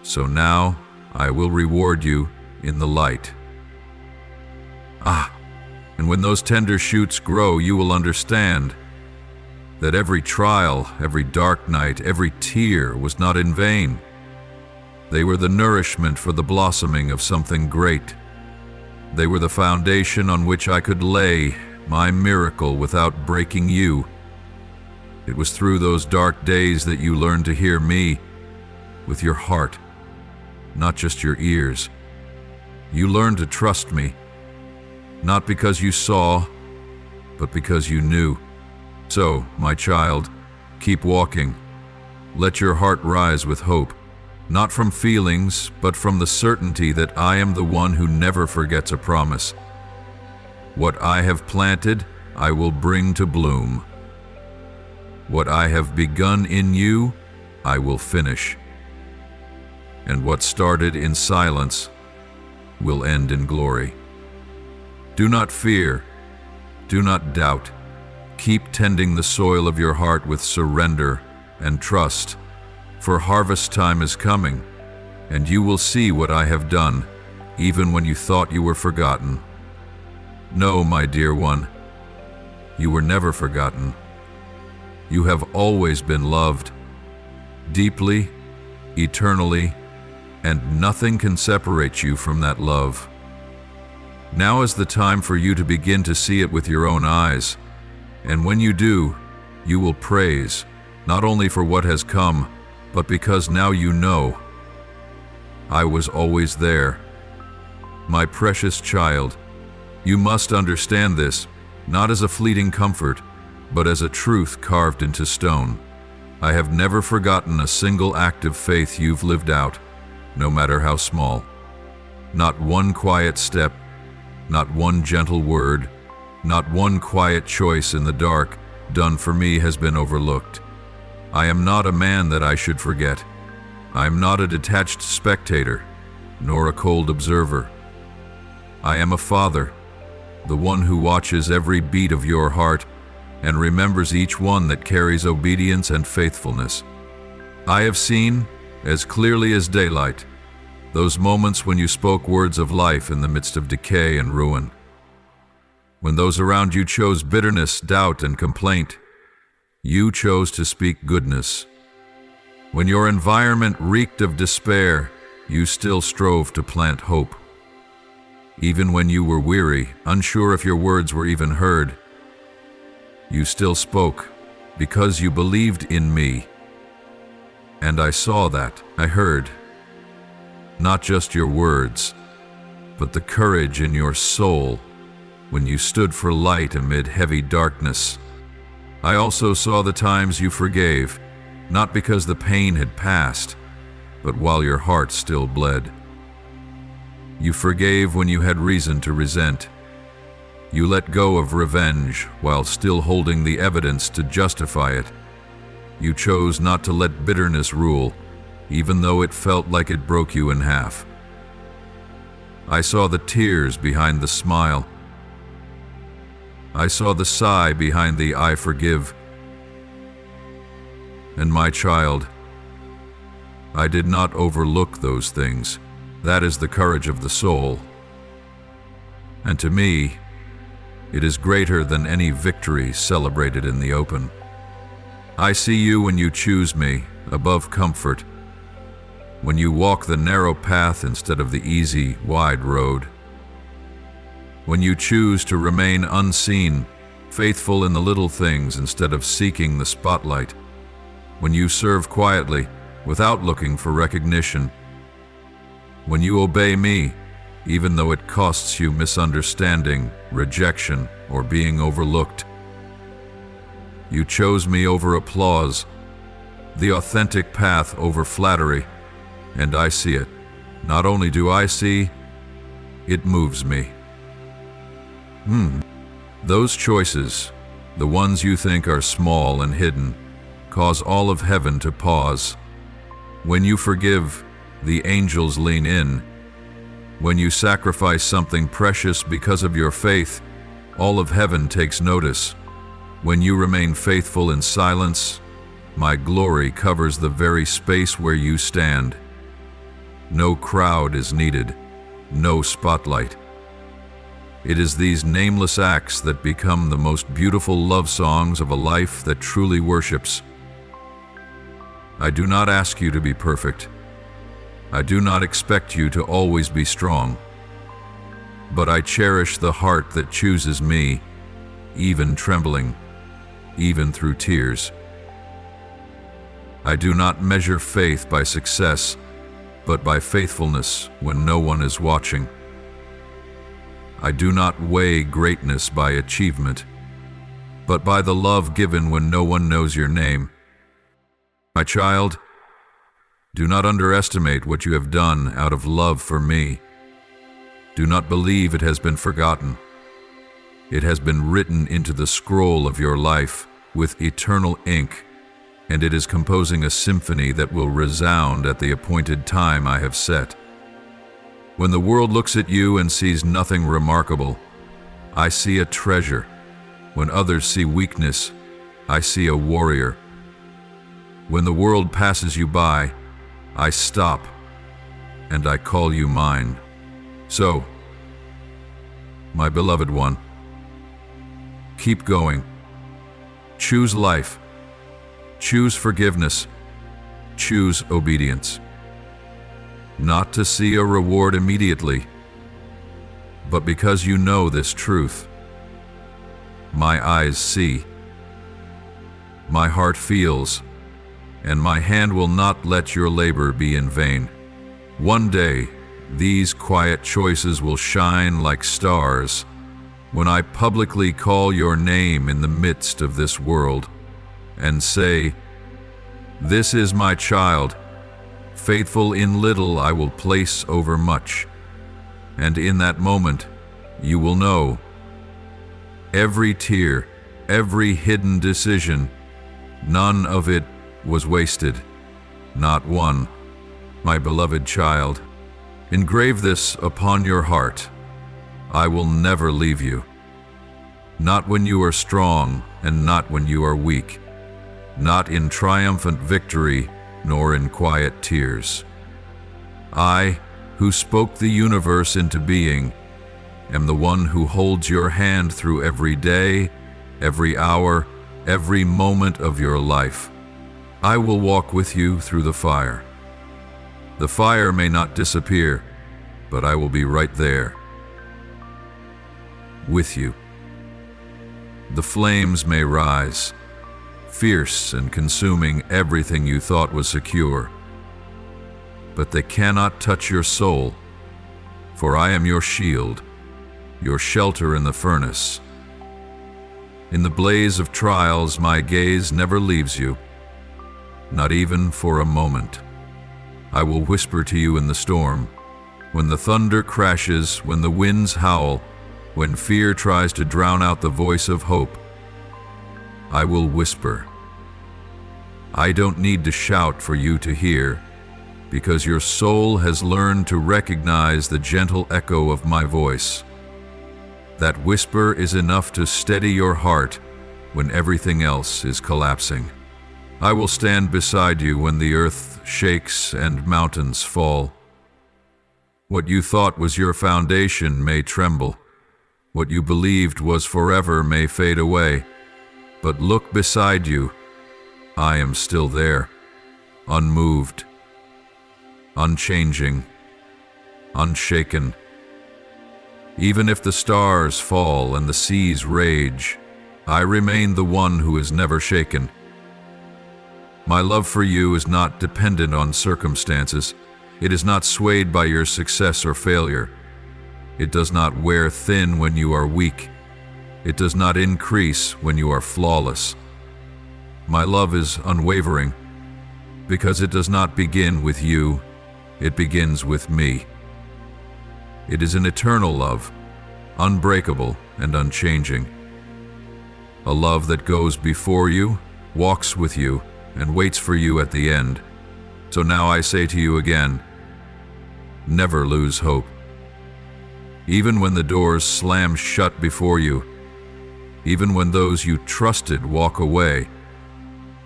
So now I will reward you in the light. And when those tender shoots grow, you will understand that every trial, every dark night, every tear was not in vain. They were the nourishment for the blossoming of something great. They were the foundation on which I could lay my miracle without breaking you. It was through those dark days that you learned to hear me with your heart, not just your ears. You learned to trust me, not because you saw, but because you knew. So, my child, keep walking. Let your heart rise with hope, not from feelings, but from the certainty that I am the one who never forgets a promise. What I have planted, I will bring to bloom. What I have begun in you, I will finish. And what started in silence will end in glory. Do not fear. Do not doubt. Keep tending the soil of your heart with surrender and trust, for harvest time is coming, and you will see what I have done, even when you thought you were forgotten. No, my dear one, you were never forgotten. You have always been loved, deeply, eternally, and nothing can separate you from that love. Now is the time for you to begin to see it with your own eyes, and when you do, you will praise, not only for what has come, but because now you know. I was always there. My precious child, you must understand this. not as a fleeting comfort, but as a truth carved into stone. I have never forgotten a single act of faith you've lived out, no matter how small. Not one quiet step, not one gentle word, not one quiet choice in the dark done for me has been overlooked. I am not a man that I should forget. I am not a detached spectator, nor a cold observer. I am a father, the one who watches every beat of your heart and remembers each one that carries obedience and faithfulness. I have seen, as clearly as daylight, those moments when you spoke words of life in the midst of decay and ruin. When those around you chose bitterness, doubt, and complaint, you chose to speak goodness. When your environment reeked of despair, you still strove to plant hope. Even when you were weary, unsure if your words were even heard, you still spoke because you believed in me. And I saw that, I heard. Not just your words, but the courage in your soul when you stood for light amid heavy darkness. I also saw the times you forgave, not because the pain had passed, but while your heart still bled. You forgave when you had reason to resent. You let go of revenge while still holding the evidence to justify it. You chose not to let bitterness rule, even though it felt like it broke you in half. I saw the tears behind the smile. I saw the sigh behind the I forgive. And my child, I did not overlook those things. That is the courage of the soul. And to me, it is greater than any victory celebrated in the open. I see you when you choose me above comfort, when you walk the narrow path instead of the easy, wide road, when you choose to remain unseen, faithful in the little things instead of seeking the spotlight, when you serve quietly without looking for recognition, when you obey me, even though it costs you misunderstanding, rejection, or being overlooked. You chose me over applause, the authentic path over flattery, and I see it. Not only do I see, it moves me. Those choices, the ones you think are small and hidden, cause all of heaven to pause. When you forgive, the angels lean in. When you sacrifice something precious because of your faith, all of heaven takes notice. When you remain faithful in silence, my glory covers the very space where you stand. No crowd is needed, no spotlight. It is these nameless acts that become the most beautiful love songs of a life that truly worships. I do not ask you to be perfect. I do not expect you to always be strong. But I cherish the heart that chooses me, even trembling, even through tears. I do not measure faith by success, but by faithfulness when no one is watching. I do not weigh greatness by achievement, but by the love given when no one knows your name. My child, do not underestimate what you have done out of love for me. Do not believe it has been forgotten. It has been written into the scroll of your life with eternal ink, and it is composing a symphony that will resound at the appointed time I have set. When the world looks at you and sees nothing remarkable, I see a treasure. When others see weakness, I see a warrior. When the world passes you by, I stop, and I call you mine. So, my beloved one, keep going. Choose life. Choose forgiveness. Choose obedience. Not to see a reward immediately, but because you know this truth. My eyes see. My heart feels, and my hand will not let your labor be in vain. One day, these quiet choices will shine like stars, when I publicly call your name in the midst of this world and say, "This is my child, faithful in little I will place over much," and in that moment you will know every tear, every hidden decision, none of it was wasted, not one. My beloved child, engrave this upon your heart: I will never leave you. Not when you are strong, and not when you are weak. Not in triumphant victory, nor in quiet tears. I, who spoke the universe into being, am the one who holds your hand through every day, every hour, every moment of your life. I will walk with you through the fire. The fire may not disappear, but I will be right there, with you. The flames may rise, fierce and consuming everything you thought was secure, but they cannot touch your soul, for I am your shield, your shelter in the furnace. In the blaze of trials, my gaze never leaves you, not even for a moment. I will whisper to you in the storm, when the thunder crashes, when the winds howl, when fear tries to drown out the voice of hope. I will whisper. I don't need to shout for you to hear, because your soul has learned to recognize the gentle echo of my voice. That whisper is enough to steady your heart when everything else is collapsing. I will stand beside you when the earth shakes and mountains fall. What you thought was your foundation may tremble. What you believed was forever may fade away. But look beside you. I am still there, unmoved, unchanging, unshaken. Even if the stars fall and the seas rage, I remain the one who is never shaken. My love for you is not dependent on circumstances. It is not swayed by your success or failure. It does not wear thin when you are weak. It does not increase when you are flawless. My love is unwavering, because it does not begin with you, it begins with me. It is an eternal love, unbreakable and unchanging. A love that goes before you, walks with you, and waits for you at the end. So now I say to you again, never lose hope. Even when the doors slam shut before you, even when those you trusted walk away,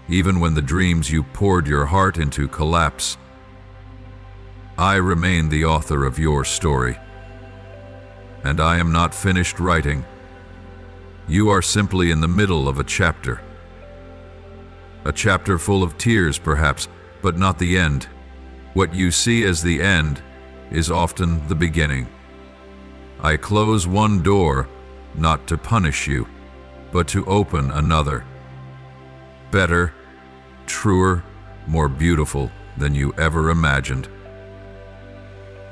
even when the dreams you poured your heart into collapse, I remain the author of your story. And I am not finished writing. You are simply in the middle of a chapter. A chapter full of tears, perhaps, but not the end. What you see as the end is often the beginning. I close one door, not to punish you, but to open another. Better, truer, more beautiful than you ever imagined.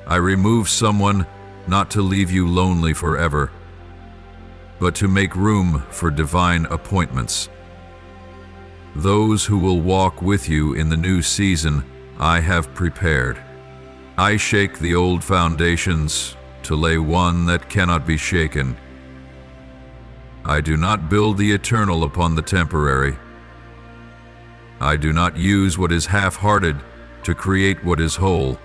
I remove someone not to leave you lonely forever, but to make room for divine appointments. Those who will walk with you in the new season I have prepared. I shake the old foundations to lay one that cannot be shaken. I do not build the eternal upon the temporary. I do not use what is half-hearted to create what is whole.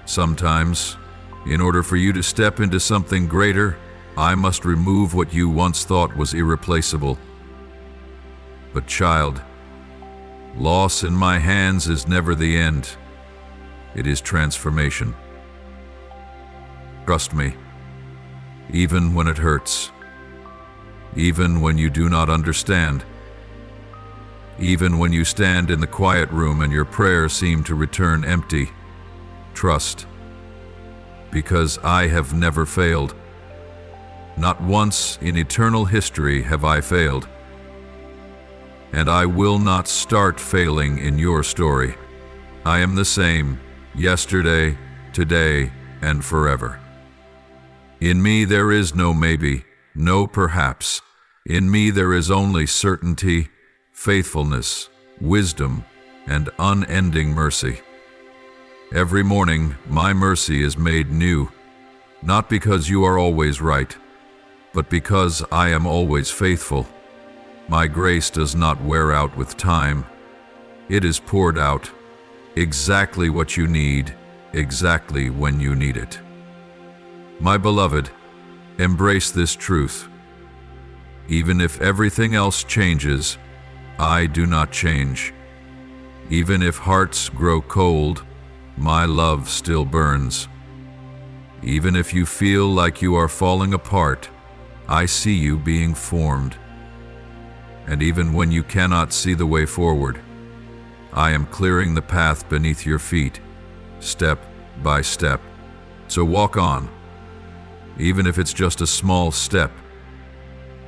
Sometimes, in order for you to step into something greater, I must remove what you once thought was irreplaceable. But child, loss in my hands is never the end. It is transformation. Trust me, even when it hurts, even when you do not understand, even when you stand in the quiet room and your prayers seem to return empty, trust, because I have never failed. Not once in eternal history have I failed. And I will not start failing in your story. I am the same, yesterday, today, and forever. In me there is no maybe, no perhaps. In me there is only certainty, faithfulness, wisdom, and unending mercy. Every morning my mercy is made new, not because you are always right, but because I am always faithful. My grace does not wear out with time. It is poured out, exactly what you need, exactly when you need it. My beloved, embrace this truth. Even if everything else changes, I do not change. Even if hearts grow cold, my love still burns. Even if you feel like you are falling apart, I see you being formed. And even when you cannot see the way forward, I am clearing the path beneath your feet, step by step. So walk on, even if it's just a small step.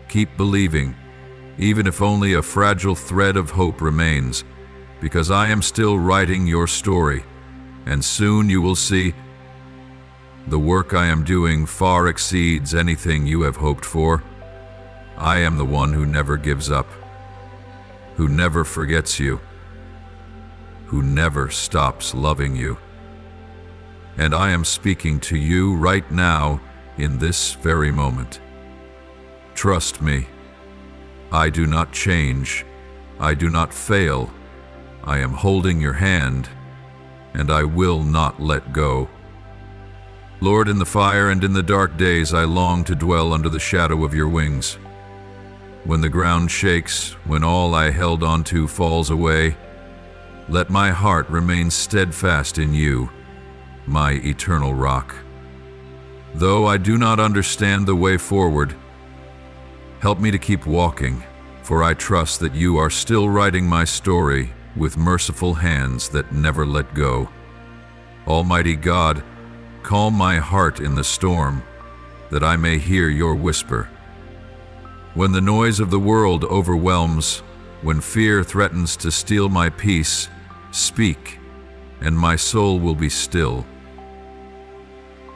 Keep believing, even if only a fragile thread of hope remains, because I am still writing your story, and soon you will see the work I am doing far exceeds anything you have hoped for. I am the one who never gives up, who never forgets you, who never stops loving you. And I am speaking to you right now in this very moment. Trust me. I do not change. I do not fail. I am holding your hand, and I will not let go. Lord, in the fire and in the dark days, I long to dwell under the shadow of your wings. When the ground shakes, when all I held onto falls away, let my heart remain steadfast in you, my eternal rock. Though I do not understand the way forward, help me to keep walking, for I trust that you are still writing my story with merciful hands that never let go. Almighty God, calm my heart in the storm, that I may hear your whisper. When the noise of the world overwhelms, when fear threatens to steal my peace, speak, and my soul will be still.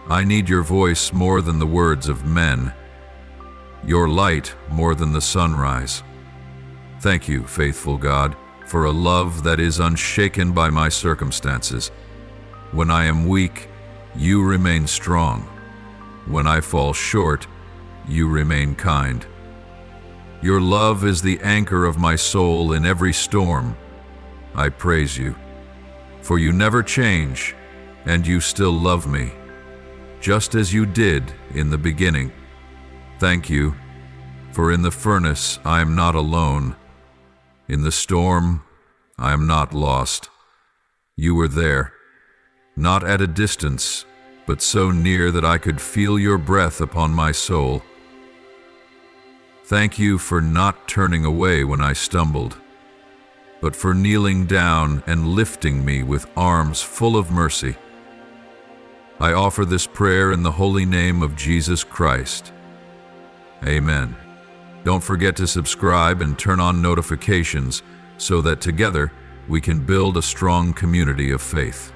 I need your voice more than the words of men, your light more than the sunrise. Thank you, faithful God, for a love that is unshaken by my circumstances. When I am weak, you remain strong. When I fall short, you remain kind. Your love is the anchor of my soul in every storm. I praise you, for you never change, and you still love me, just as you did in the beginning. Thank you, for in the furnace I am not alone. In the storm, I am not lost. You were there, not at a distance, but so near that I could feel your breath upon my soul. Thank you for not turning away when I stumbled, but for kneeling down and lifting me with arms full of mercy. I offer this prayer in the holy name of Jesus Christ. Amen. Don't forget to subscribe and turn on notifications so that together we can build a strong community of faith.